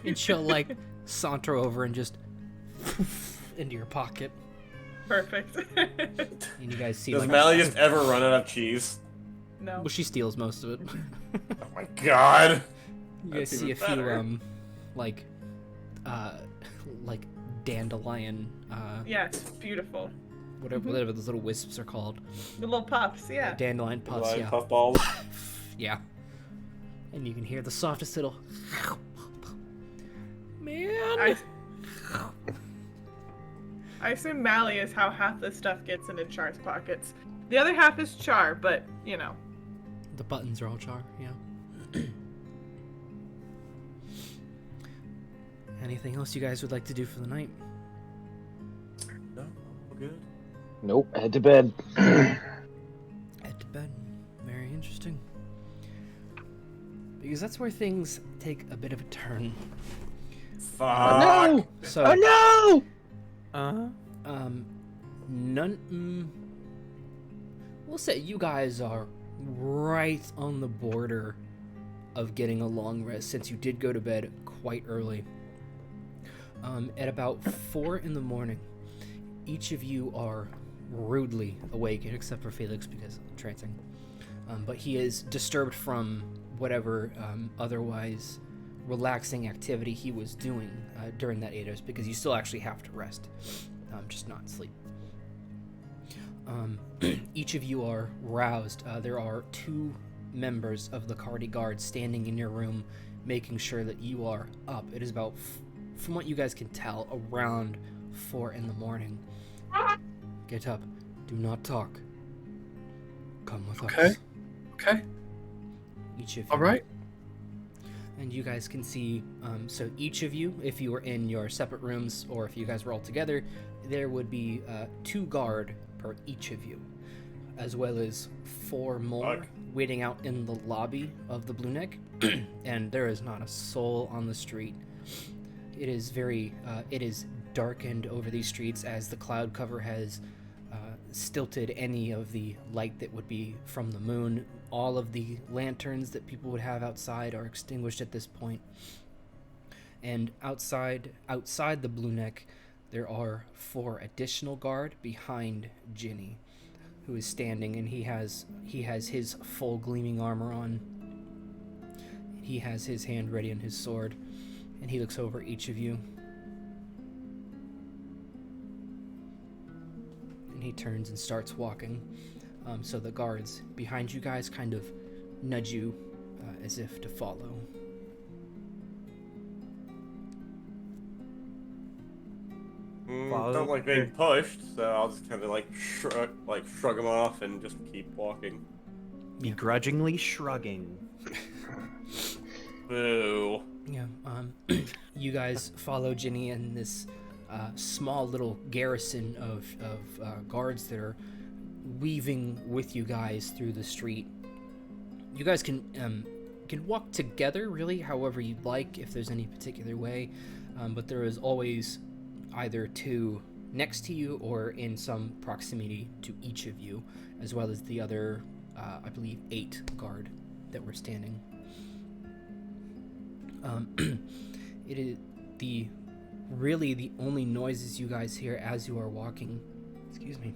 And she'll like saunter over and just into your pocket. Perfect. And you guys see Does like Mally just ever run out of cheese? No. well, she steals most of it. Oh my god. You guys That's see a even few better. like dandelion Yes, beautiful. whatever those little wisps are called. The little puffs, yeah. Dandelion puffs, Like yeah. puffballs. Yeah. And you can hear the softest little man. I assume Mally is how half the stuff gets into Char's pockets. The other half is Char, but, you know. The buttons are all Char, yeah. Anything else you guys would like to do for the night? No, we're good. Nope. Head to bed. Head to bed. Very interesting. Because that's where things take a bit of a turn. Fuck. No! So, Oh no! we'll say you guys are right on the border of getting a long rest since you did go to bed quite early. At about 4 in the morning, each of you are rudely awakened, except for Felix because of trancing. But he is disturbed from whatever otherwise relaxing activity he was doing during that 8 hours, because you still actually have to rest, just not sleep. Each of you are roused. There are 2 members of the Cardi Guard standing in your room, making sure that you are up. It is about, from what you guys can tell, around 4 in the morning. Get up. Do not talk. Come with us. Okay. Each of you. All right. And you guys can see, so each of you, if you were in your separate rooms or if you guys were all together, there would be 2 guard per each of you, as well as 4 more waiting out in the lobby of the Blue Neck. And there is not a soul on the street. It is it is darkened over these streets as the cloud cover has stilted any of the light that would be from the moon. All of the lanterns that people would have outside are extinguished at this point. And outside the Blue Neck, there are 4 additional guard behind Ginny, who is standing, and he has his full gleaming armor on. He has his hand ready on his sword, and he looks over each of you. And he turns and starts walking. So the guards behind you guys kind of nudge you as if to follow. Don't like being pushed, so I'll just kind of shrug them off and just keep walking. Begrudgingly shrugging. Boo. Yeah. You guys follow Ginny and this small little garrison of guards that are weaving with you guys through the street. You guys can walk together, really, however you'd like, if there's any particular way. But there is always either 2 next to you or in some proximity to each of you, as well as the other, I believe, 8 guard that were standing. It is the only noises you guys hear as you are walking. Excuse me.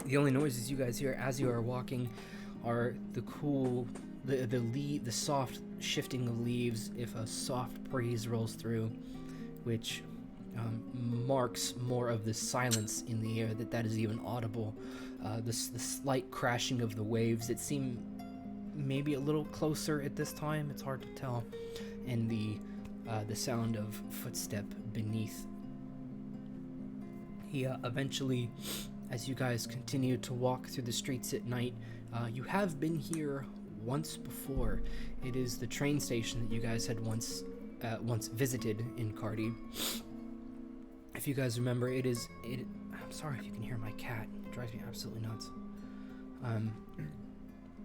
The only noises you guys hear as you are walking are the soft shifting of leaves if a soft breeze rolls through, which marks more of the silence in the air that is even audible. The slight crashing of the waves that seem maybe a little closer at this time. It's hard to tell, and the sound of footstep beneath He eventually, as you guys continue to walk through the streets at night, you have been here once before. It is the train station that you guys had once visited in Cardi. If you guys remember, I'm sorry if you can hear my cat. It drives me absolutely nuts.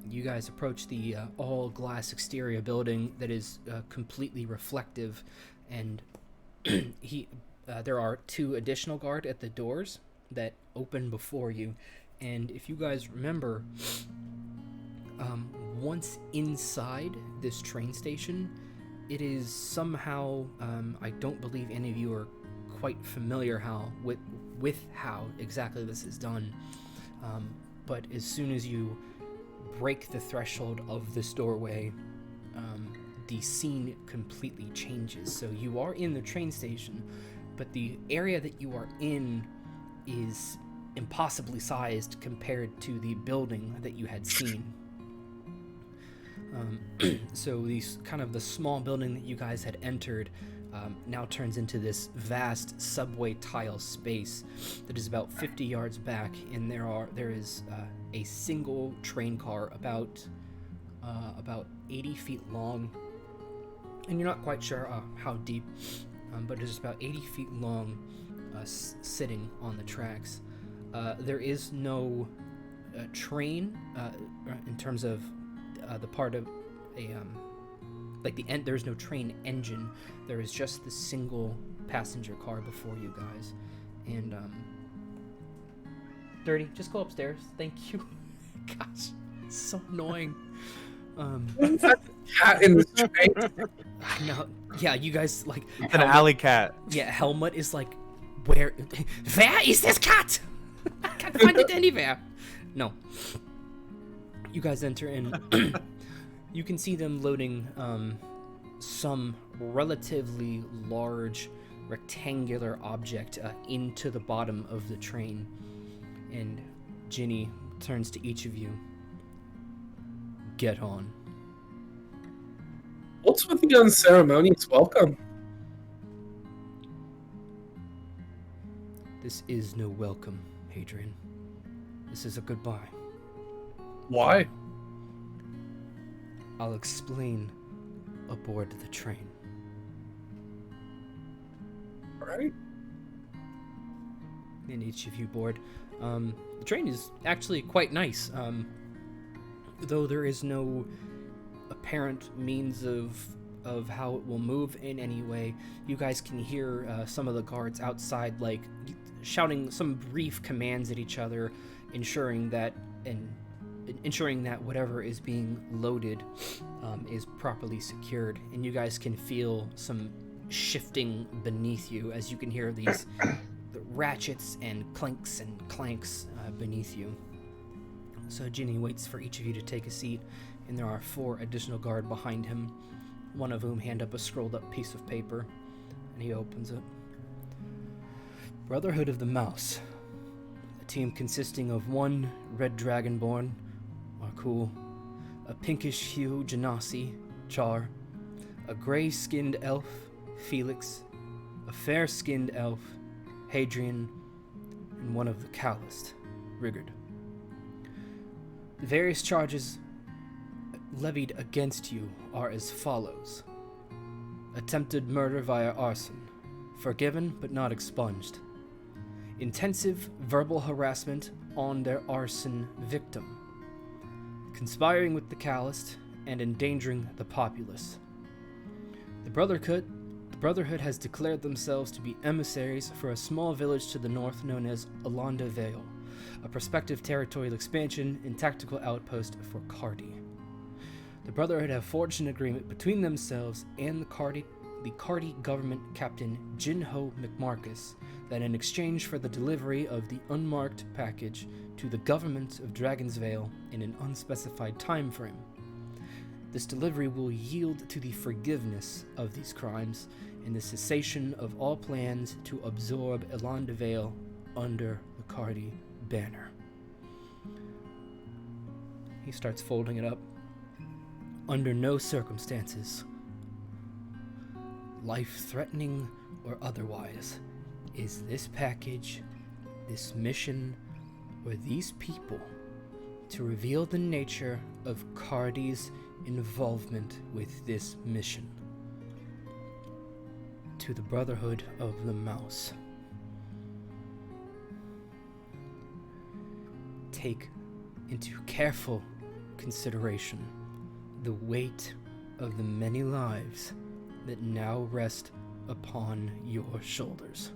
You guys approach the all-glass exterior building that is completely reflective, and there are 2 additional guards at the doors that open before you. And if you guys remember, once inside this train station, it is somehow, I don't believe any of you are quite familiar with how exactly this is done, but as soon as you break the threshold of this doorway, the scene completely changes. So you are in the train station, but the area that you are in is impossibly sized compared to the building that you had seen. So the small building that you guys had entered now turns into this vast subway tile space that is about 50 yards back, and there is a single train car about 80 feet long, and you're not quite sure how deep, but it's about 80 feet long, sitting on the tracks. There is no train in terms of the part of there's no train engine. There is just the single passenger car before you guys. And Dirty, just go upstairs. Thank you. Gosh, it's so annoying. Cat in the train. No, yeah, you guys like It's an alley cat. Yeah, Helmut is like, where is this cat? I can't find it anywhere. No. You guys enter in. You can see them loading some relatively large rectangular object into the bottom of the train. And Ginny turns to each of you. Get on. What's with the unceremonious welcome? This is no welcome, Hadrian. This is a goodbye. Why? I'll explain aboard the train. Right. And each of you board. The train is actually quite nice. Though there is no apparent means of how it will move in any way, you guys can hear some of the guards outside like shouting some brief commands at each other, ensuring that whatever is being loaded is properly secured. And you guys can feel some shifting beneath you as you can hear these ratchets and clanks beneath you. So Ginny waits for each of you to take a seat, and there are 4 additional guards behind him, one of whom hand up a scrolled up piece of paper, and he opens it. Brotherhood of the Mouse. A team consisting of 1 red dragonborn, Arkul, a pinkish hue Genasi, Char, a gray-skinned elf, Felix, a fair-skinned elf, Hadrian, and one of the calloused, Rigurd. The various charges levied against you are as follows. Attempted murder via arson, forgiven but not expunged. Intensive verbal harassment on their arson victim. Conspiring with the calloused and endangering the populace. The Brotherhood has declared themselves to be emissaries for a small village to the north known as Alena Vale, a prospective territorial expansion and tactical outpost for Cardi. The Brotherhood have forged an agreement between themselves and the Cardi government captain Jinho McMarcus that in exchange for the delivery of the unmarked package to the government of Dragon's Vale in an unspecified time frame, this delivery will yield to the forgiveness of these crimes and the cessation of all plans to absorb Alena Vale under the Cardi banner. He starts folding it up. Under no circumstances, life-threatening or otherwise, is this package this mission or these people to reveal the nature of Cardi's involvement with this mission. To the Brotherhood of the Mouse. Take into careful consideration the weight of the many lives that now rest upon your shoulders.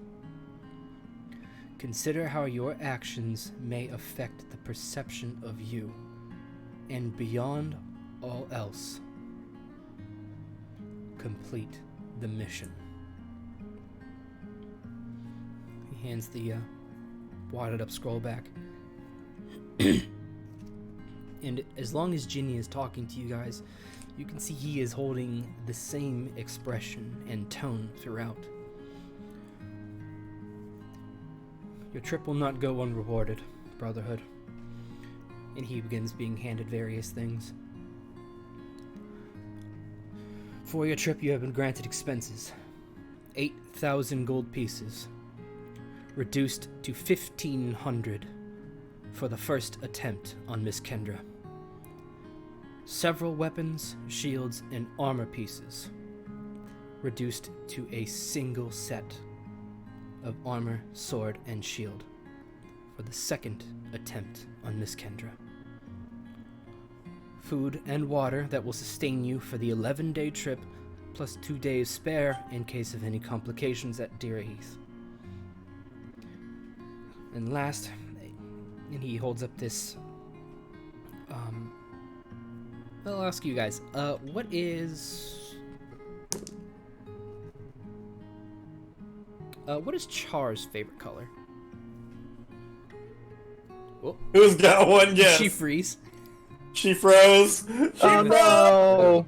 Consider how your actions may affect the perception of you, and beyond all else, complete the mission. He hands the wadded up scroll back. And as long as Ginny is talking to you guys, you can see he is holding the same expression and tone throughout. Your trip will not go unrewarded, Brotherhood. And he begins being handed various things. For your trip, you have been granted expenses. 8,000 gold pieces, reduced to 1,500 for the first attempt on Miss Kendra. Several weapons, shields, and armor pieces, reduced to a single set of armor, sword, and shield for the second attempt on Miss Kendra. Food and water that will sustain you for the 11-day trip, plus 2 days spare in case of any complications at Deer Heath. And last, and he holds up this, I'll ask you guys, what is Char's favorite color? Oh, Who's got one guess? she freeze. She froze. Oh no!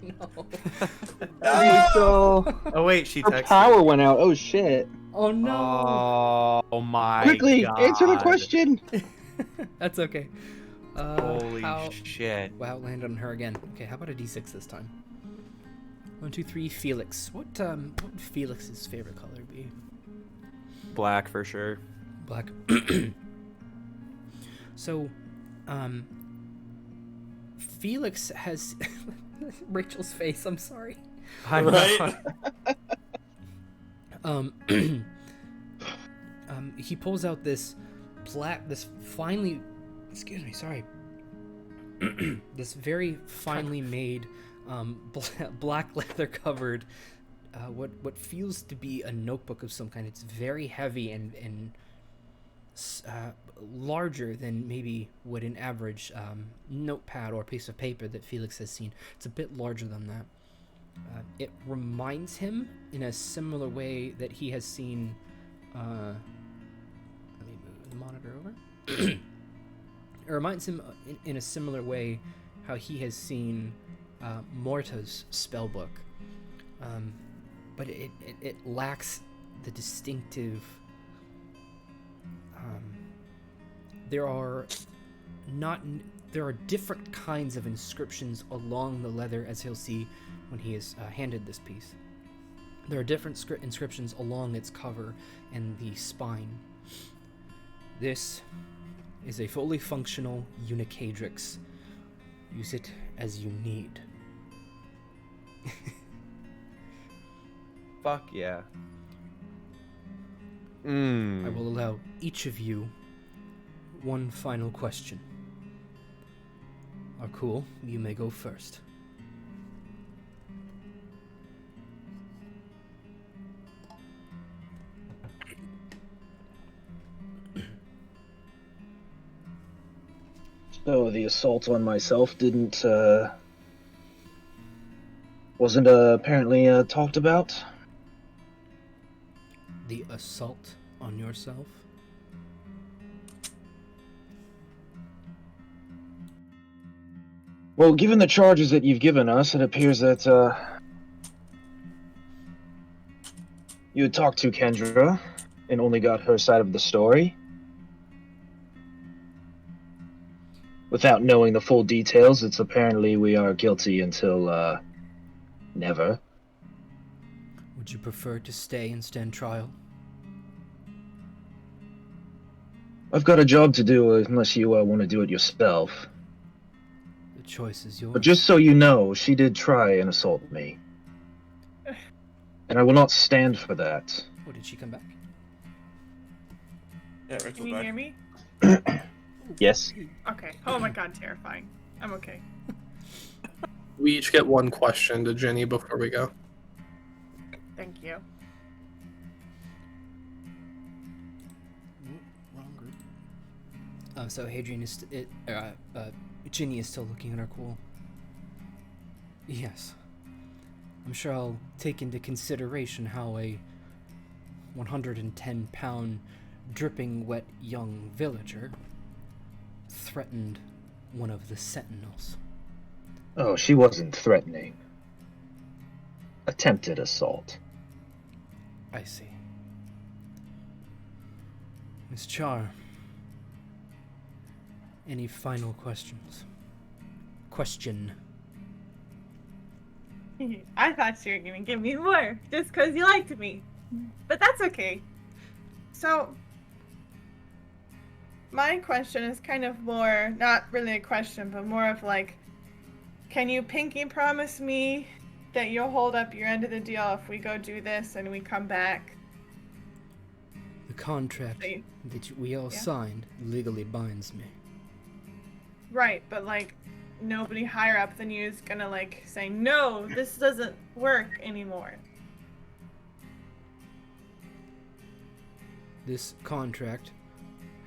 Rachel, Oh wait, she her texted. power went out. Oh shit! Oh no! Oh my Quickly, God. answer the question. That's okay. Holy how... shit. Wow, it landed on her again. Okay, how about a d6 this time? 1, 2, 3, Felix. What would Felix's favorite color be? Black for sure. Black. So, Felix has Rachel's face. I'm sorry. Right? He pulls out this this very finely made, black leather covered, what feels to be a notebook of some kind. It's very heavy and larger than maybe what an average notepad or piece of paper that Felix has seen. It's a bit larger than that. It reminds him in a similar way that he has seen. Let me move the monitor over. It reminds him in a similar way how he has seen Morta's spellbook, but it lacks the distinctive. There are different kinds of inscriptions along the leather, as he'll see when he is handed this piece. There are different inscriptions along its cover and the spine. This is a fully functional unicadrix. Use it as you need. Fuck yeah. I will allow each of you one final question. Arkul, you may go first. So the assault on myself wasn't apparently talked about? The assault on yourself? Well, given the charges that you've given us, it appears that you had talked to Kendra and only got her side of the story. Without knowing the full details, it's apparently we are guilty until never. Would you prefer to stay and stand trial? I've got a job to do unless you want to do it yourself. The choice is yours. But just so you know, she did try and assault me. And I will not stand for that. Oh, did she come back? Yeah, Rachel's Can you back. hear me? Yes. Okay. Oh my god, terrifying. I'm okay. We each get one question to Jenny before we go. Thank you. Wrong group. So Hadrian is Ginny is still looking at Arkul. Yes. I'm sure I'll take into consideration how a 110-pound, dripping wet young villager threatened one of the sentinels. Oh, she wasn't threatening. Attempted assault. I see. Miss Char, any final questions? Question. I thought you were gonna give me more just because you liked me, but that's okay. So, my question is kind of more, not really a question, but more of like, can you pinky promise me that you'll hold up your end of the deal if we go do this and we come back? The contract that we all signed legally binds me. Right, but like, nobody higher up than you is gonna like say, no, this doesn't work anymore. This contract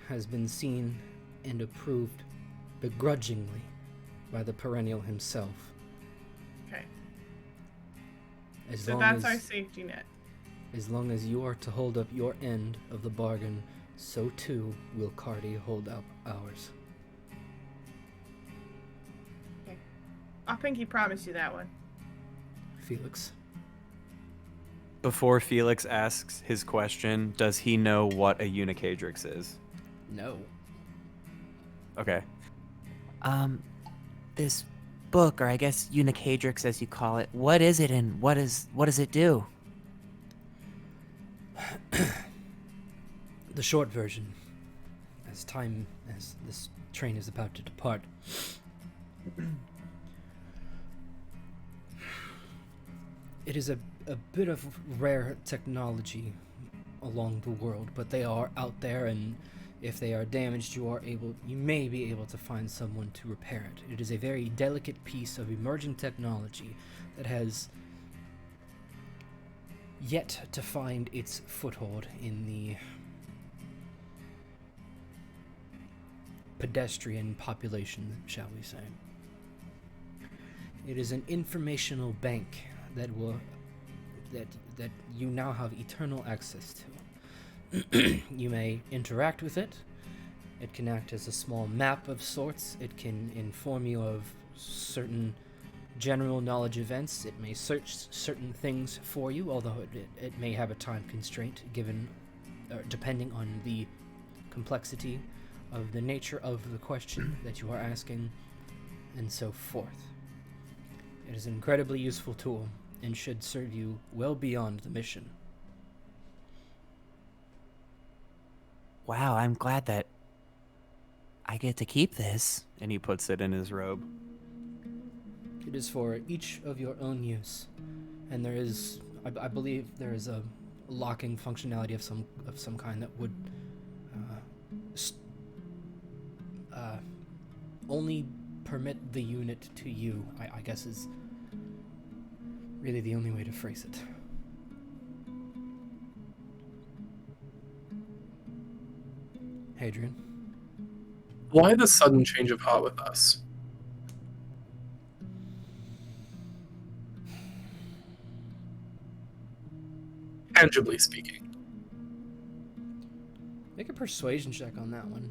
has been seen and approved begrudgingly by the perennial himself. Okay. As So long that's as, our safety net. As long as you are to hold up your end of the bargain, so too will Cardi hold up ours. Okay. I'll pinky promise you that one. Felix. Before Felix asks his question, does he know what a unicadrix is? No. Okay. This book, or I guess unicadrix as you call it, what is it and what does it do? The short version, as this train is about to depart. It is a bit of rare technology along the world, but they are out there, and if they are damaged, you may be able to find someone to repair it. It is a very delicate piece of emerging technology that has yet to find its foothold in the pedestrian population, shall we say. It is an informational bank that you now have eternal access to. You may interact with it. It can act as a small map of sorts. It can inform you of certain general knowledge events. It may search certain things for you, although it may have a time constraint given, depending on the complexity of the nature of the question that you are asking, and so forth. It is an incredibly useful tool and should serve you well beyond the mission. Wow, I'm glad that I get to keep this. And he puts it in his robe. It is for each of your own use, and there is, I believe, there is a locking functionality of some kind that would only permit the unit to you. I guess is really the only way to phrase it. Hadrian. Why the sudden change of heart with us? Tangibly speaking. Make a persuasion check on that one.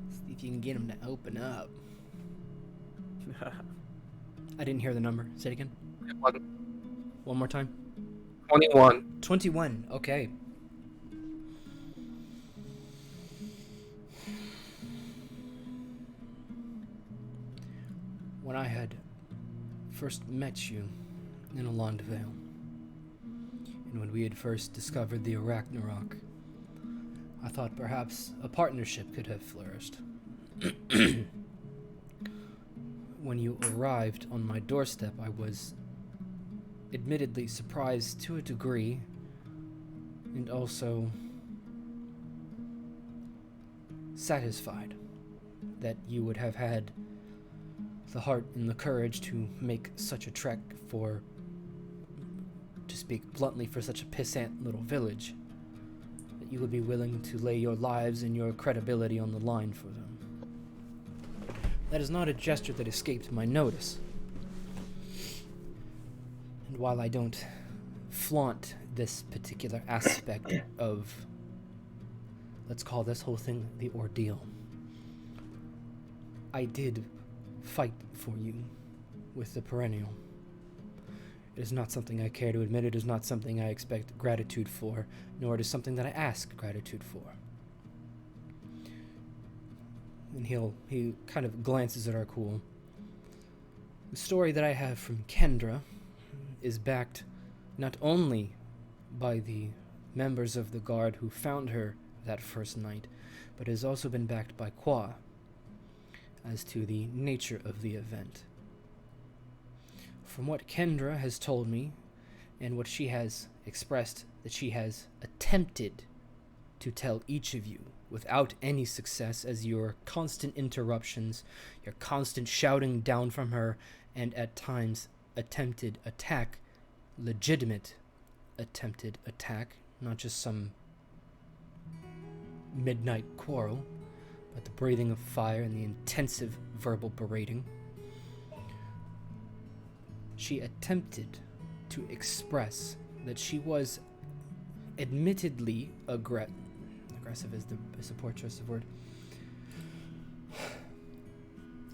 See if you can get him to open up. I didn't hear the number. Say it again. One more time. 21. 21. Okay. When I had first met you in Alanda Vale, And when we had first discovered the Ragnarok, I thought perhaps a partnership could have flourished. When you arrived on my doorstep, I was admittedly surprised to a degree, and also satisfied that you would have had the heart and the courage to make such a trek for, to speak bluntly, for such a pissant little village, that you would be willing to lay your lives and your credibility on the line for them. That is not a gesture that escaped my notice. And while I don't flaunt this particular aspect of, let's call this whole thing the ordeal, I did fight for you with the perennial. It is not something I care to admit. It is not something I expect gratitude for, nor it is something that I ask gratitude for. And he kind of glances at Arkul. The story that I have from Kendra is backed not only by the members of the guard who found her that first night, but has also been backed by Qua as to the nature of the event. From what Kendra has told me, and what she has expressed that she has attempted to tell each of you without any success, as your constant interruptions, your constant shouting down from her, and at times attempted attack, legitimate attempted attack, not just some midnight quarrel, but the breathing of fire and the intensive verbal berating. She attempted to express that she was admittedly aggressive is the poor choice of word.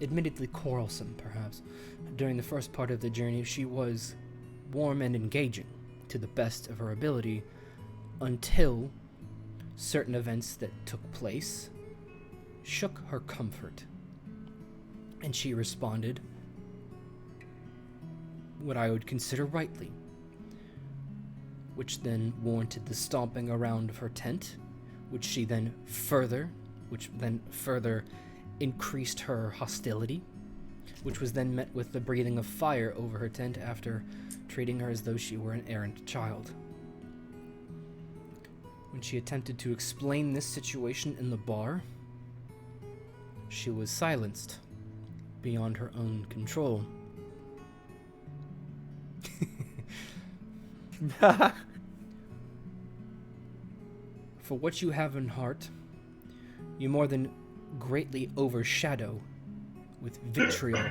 Admittedly quarrelsome, perhaps. During the first part of the journey, she was warm and engaging to the best of her ability until certain events that took place shook her comfort. And she responded what I would consider rightly, which then warranted the stomping around of her tent, which then further increased her hostility, which was then met with the breathing of fire over her tent after treating her as though she were an errant child. When she attempted to explain this situation in the bar, she was silenced beyond her own control. For what you have in heart, you more than greatly overshadow with vitriol.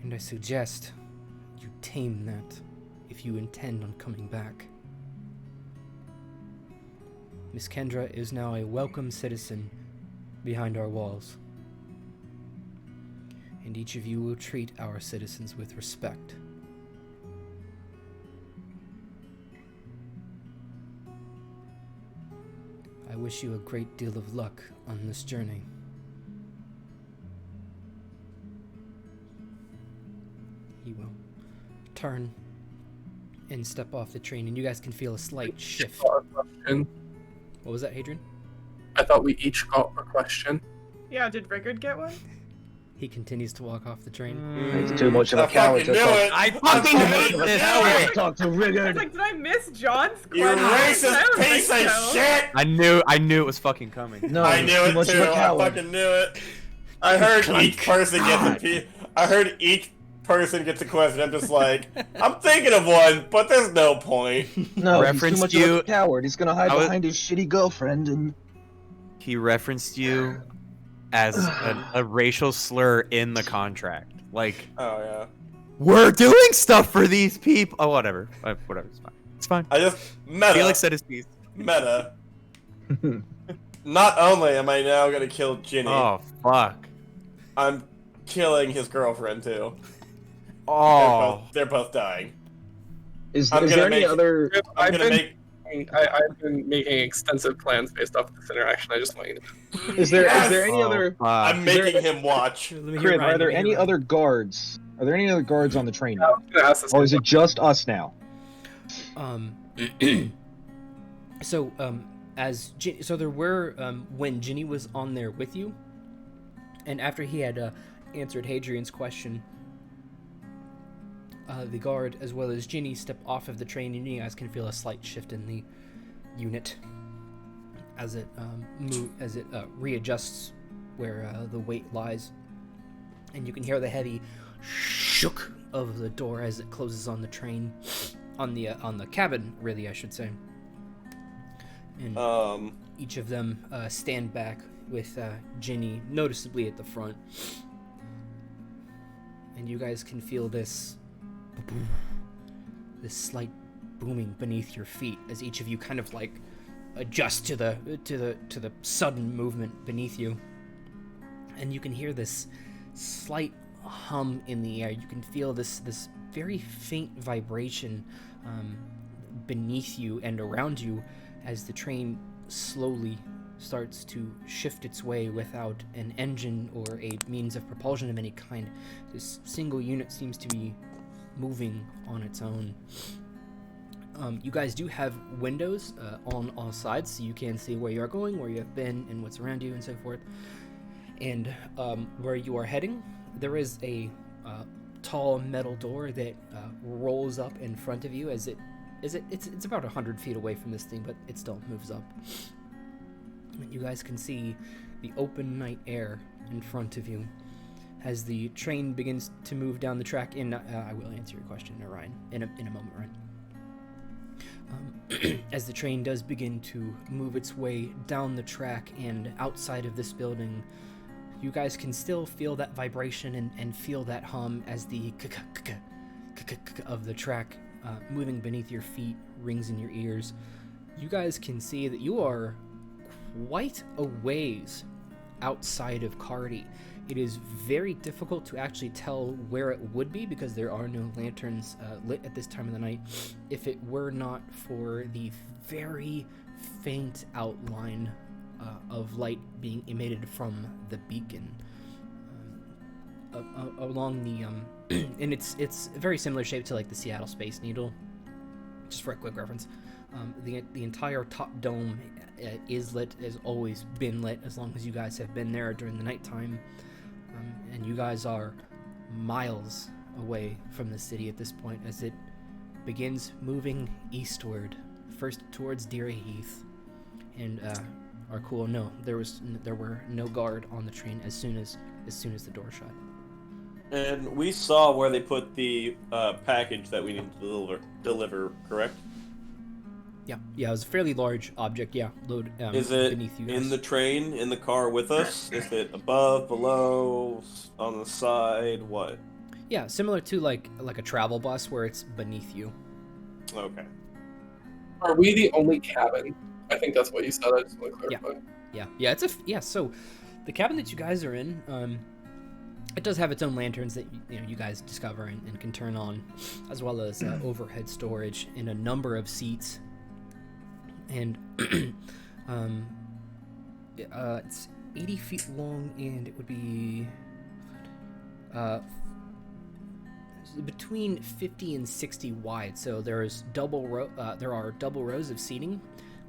And I suggest you tame that if you intend on coming back. Miss Kendra is now a welcome citizen behind our walls. And each of you will treat our citizens with respect. I wish you a great deal of luck on this journey. He will turn and step off the train, and you guys can feel a slight shift. What was that, Hadrian? I thought we each got a question. Yeah, did Rigurd get one? He continues to walk off the train. He's too much of a coward to talk. I fucking hate this guy. Talk to I was Rigurd. like, did I miss John's You question? racist I don't piece think of so. shit! I knew it was fucking coming. No, I he's knew too it much too. of a I coward. fucking knew it. I heard each person gets a piece. I heard each person gets a question. I'm just like, I'm thinking of one, but there's no point. No, he's Referenced too much you- of a coward. He's gonna hide I was- behind his shitty girlfriend and... He referenced you as a racial slur in the contract. Like, Oh yeah. we're doing stuff for these people. Oh, whatever. Whatever. It's fine. It's fine. I just meta. Felix said his piece. Meta. Not only am I now gonna kill Ginny, Oh, fuck. I'm killing his girlfriend too. Oh. They're both dying. Is I'm there gonna any make- other... I'm gonna make. I've been making extensive plans based off this interaction. I just want you to know. Is there Yes! any Oh, other... fuck. I'm making him watch. Let me hear Crib, Ryan, are there let me hear any Ryan. other guards? Are there any other guards on the train? I was gonna ask this. Or is it just us now? So there were when Ginny was on there with you, and after he had answered Hadrian's question, the guard as well as Ginny step off of the train, and you guys can feel a slight shift in the unit as it readjusts where the weight lies, and you can hear the heavy shook of the door as it closes on the train, on the cabin, really, I should say. And each of them stand back with Ginny noticeably at the front, and you guys can feel this slight booming beneath your feet as each of you kind of like adjust to the sudden movement beneath you, and you can hear this slight hum in the air. You can feel this very faint vibration beneath you and around you as the train slowly starts to shift its way without an engine or a means of propulsion of any kind. This single unit seems to be moving on its own. You guys do have windows on all sides, so you can see where you are going, where you have been, and what's around you, and so forth. And where you are heading, there is a tall metal door that rolls up in front of you as it's about 100 feet away from this thing, but it still moves up. And you guys can see the open night air in front of you as the train begins to move down the track. And I will answer your question, Ryan, in a moment, Ryan. As the train does begin to move its way down the track and outside of this building, you guys can still feel that vibration and feel that hum as the of the track moving beneath your feet rings in your ears. You guys can see that you are quite a ways outside of Cardi. It is very difficult to actually tell where it would be because there are no lanterns lit at this time of the night, if it were not for the very faint outline of light being emitted from the beacon along the and it's very similar shape to like the Seattle Space Needle. Just for a quick reference, the entire top dome is lit, has always been lit as long as you guys have been there during the nighttime, and you guys are miles away from the city at this point as it begins moving eastward, first towards Deer Heath. And Arkul, no, there were no guard on the train as soon as the door shut. And we saw where they put the package that we need to deliver, correct? Yeah, it was a fairly large object. Yeah, load. Is it beneath you guys. in the train, in the car with us? Is it above, below, on the side? What? Yeah, similar to like a travel bus where it's beneath you. Okay. Are we the only cabin? I think that's what you said. I just want to clarify. Yeah. So the cabin that you guys are in, it does have its own lanterns that you guys discover and can turn on, as well as overhead storage and a number of seats. And it's 80 feet long, and it would be between 50 and 60 wide. So there are double rows of seating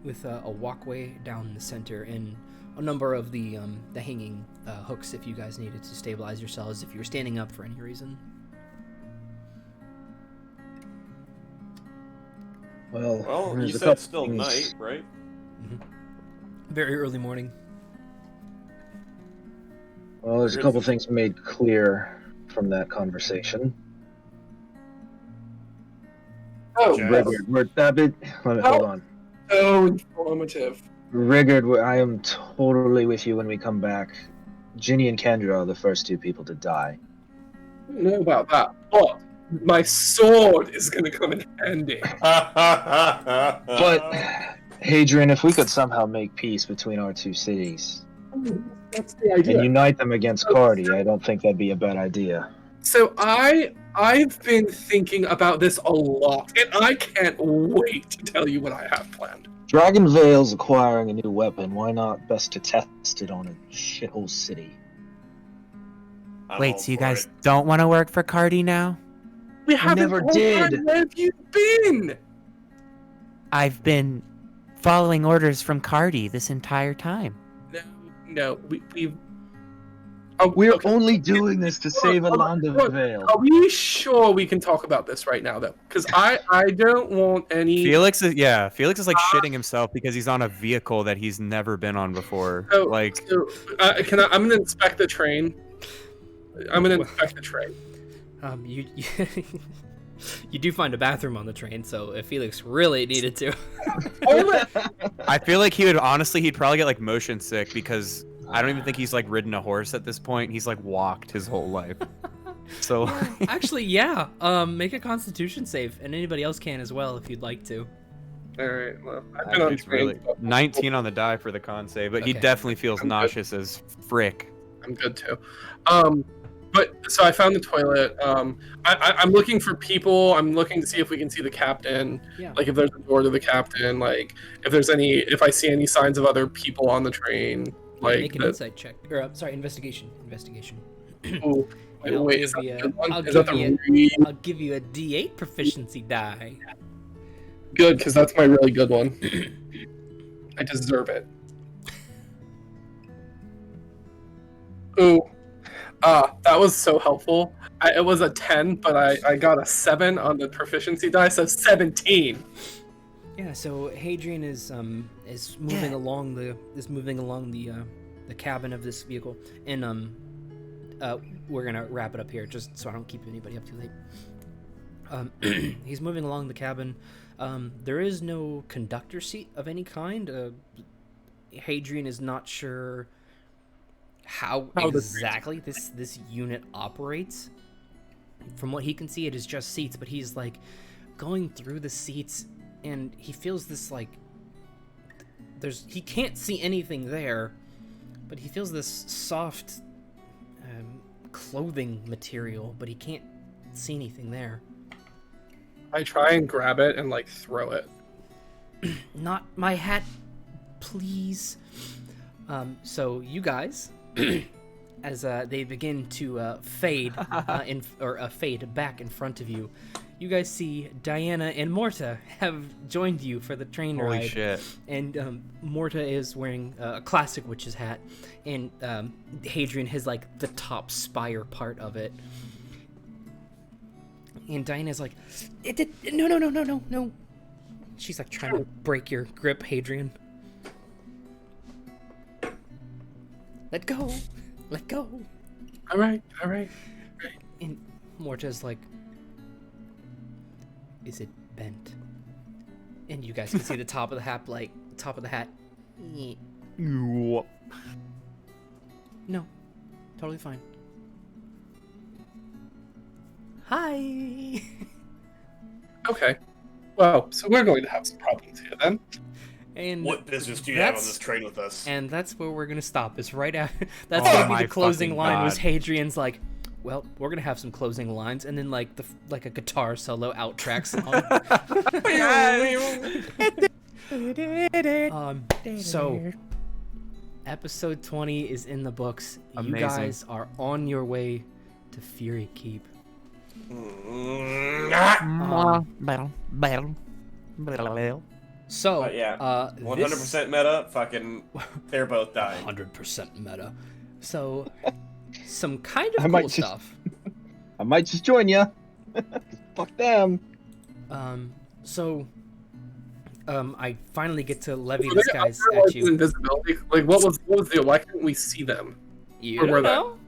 with a walkway down the center and a number of the hanging hooks if you guys needed to stabilize yourselves if you were standing up for any reason. Well, you said it's still night, right? Mm-hmm. Very early morning. Well, there's a couple things made clear from that conversation. Oh, Rigurd, hold on. So informative. Rigurd, I am totally with you when we come back. Ginny and Kendra are the first two people to die. I don't know about that, but my sword is going to come in handy. But, Hadrian, if we could somehow make peace between our two cities That's the idea. and unite them against Cardi, I don't think that'd be a bad idea. So I've been thinking about this a lot, and I can't wait to tell you what I have planned. Dragon Vale's acquiring a new weapon. Why not best to test it on a shithole city? Wait, so you guys don't want to work for Cardi now? We haven't never did. Where have you been? I've been following orders from Cardi this entire time. No, we've. We're okay. only doing this to save Alanda Vale. Are we sure we can talk about this right now, though? Because I don't want any. Felix is like shitting himself because he's on a vehicle that he's never been on before. I'm gonna inspect the train. You do find a bathroom on the train, so if Felix really needed to. I feel like he'd probably get like motion sick because I don't even think he's like ridden a horse at this point. He's like walked his whole life. So Actually, yeah. Make a Constitution save, and anybody else can as well if you'd like to. All right. Well, I've been on it's really 19 on the die for the con save, but he Okay. definitely feels nauseous as frick. I'm good too. But so I found the toilet. I'm looking for people. I'm looking to see if we can see the captain. Yeah. Like if there's a door to the captain. Like if I see any signs of other people on the train. Like Make an insight check, or investigation. Ooh, And I'll wait, give is that you- a good one? I'll Is that give the you- really I'll give you a D8 proficiency die. good? Because that's my really good one. I deserve it. Ooh, that was so helpful. It was a 10, but I got a 7 on the proficiency die, so 17. Yeah, so Hadrian is moving along the cabin of this vehicle, and we're gonna wrap it up here just so I don't keep anybody up too late. He's moving along the cabin. There is no conductor seat of any kind. Hadrian is not sure how exactly this unit operates. From what he can see, it is just seats, but he's like going through the seats. And he feels this like he can't see anything there, but he feels this soft clothing material, but he can't see anything there. I try and grab it and like throw it. Not my hat, please. So you guys, as they begin to fade fade back in front of you. You guys see Diana and Morta have joined you for the train ride. Holy shit. And Morta is wearing a classic witch's hat, and Hadrian has like the top spire part of it. And Diana's like, no. She's like trying to break your grip, Hadrian. Let go. All right. And Morta's like, is it bent? And you guys can see the top of the hat, No, totally fine. Hi. Okay. Well, so we're going to have some problems here then. And What business do you have on this train with us? And that's where we're gonna stop. Is right after. That's Oh gonna be my the closing fucking line. Was God. Hadrian's like, well, we're gonna have some closing lines, and then like a guitar solo outtrack song. So episode 20 is in the books. Amazing. You guys are on your way to Fury Keep. So But yeah, this 100% meta, fucking, they're both dying. 100% meta. So some kind of I might cool just- stuff. I might just join ya. Fuck them. I finally get to levy Were this they guy's otherwise at you. Invisibility? Like, what was the deal? Why couldn't we see them? You Or were don't they? know?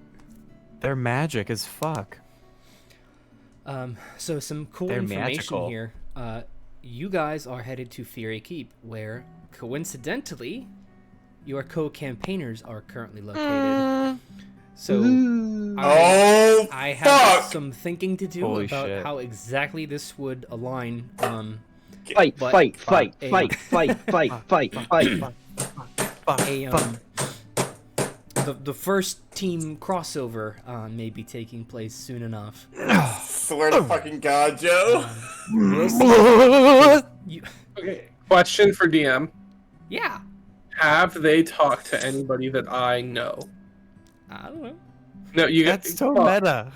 They're magic as fuck. So some cool They're information magical. here. You guys are headed to Fury Keep, where coincidentally, your co-campaigners are currently located. So I have fuck! some thinking to do Holy about shit. how exactly this would align. Fight, But- fight, a- the first team crossover may be taking place soon enough. Swear to fucking God, Joe. You, Okay. Question for DM: yeah, have they talked to anybody that I know? I don't know. No, you That's so well, meta.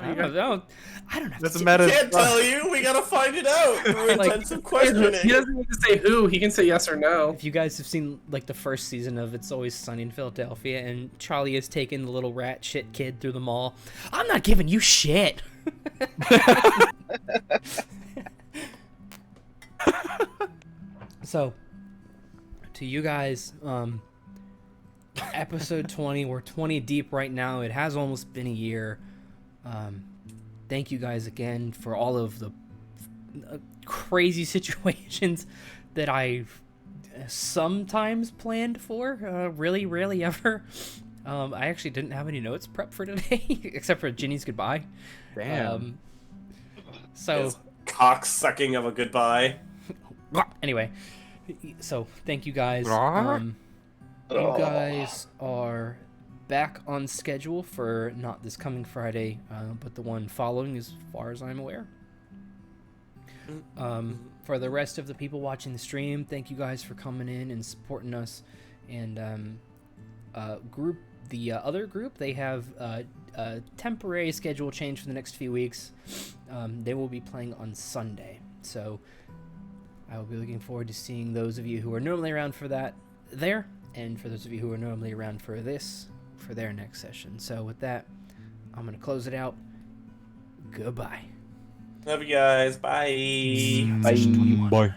I don't know. I don't have That's to a meta. Can't tell you. We gotta find it out through Like, intensive He questioning. doesn't need to say who. He can say yes or no. If you guys have seen like the first season of It's Always Sunny in Philadelphia, and Charlie has taken the little rat shit kid through the mall, I'm not giving you shit. So, to you guys, episode 20. We're 20 deep right now. It has almost been a year. Thank you guys again for all of the crazy situations that I've sometimes planned for. Really, rarely ever. I actually didn't have any notes prepped for today, except for Ginny's goodbye. Damn. Oh. His cock-sucking of a goodbye. Anyway, so thank you guys. You guys are back on schedule for not this coming Friday, but the one following, as far as I'm aware. For the rest of the people watching the stream, thank you guys for coming in and supporting us. And the other group, they have a temporary schedule change for the next few weeks. They will be playing on Sunday, so I will be looking forward to seeing those of you who are normally around for that there, and for those of you who are normally around for this, for their next session. So with that, I'm going to close it out. Goodbye. Love you guys. Bye. Bye. Bye.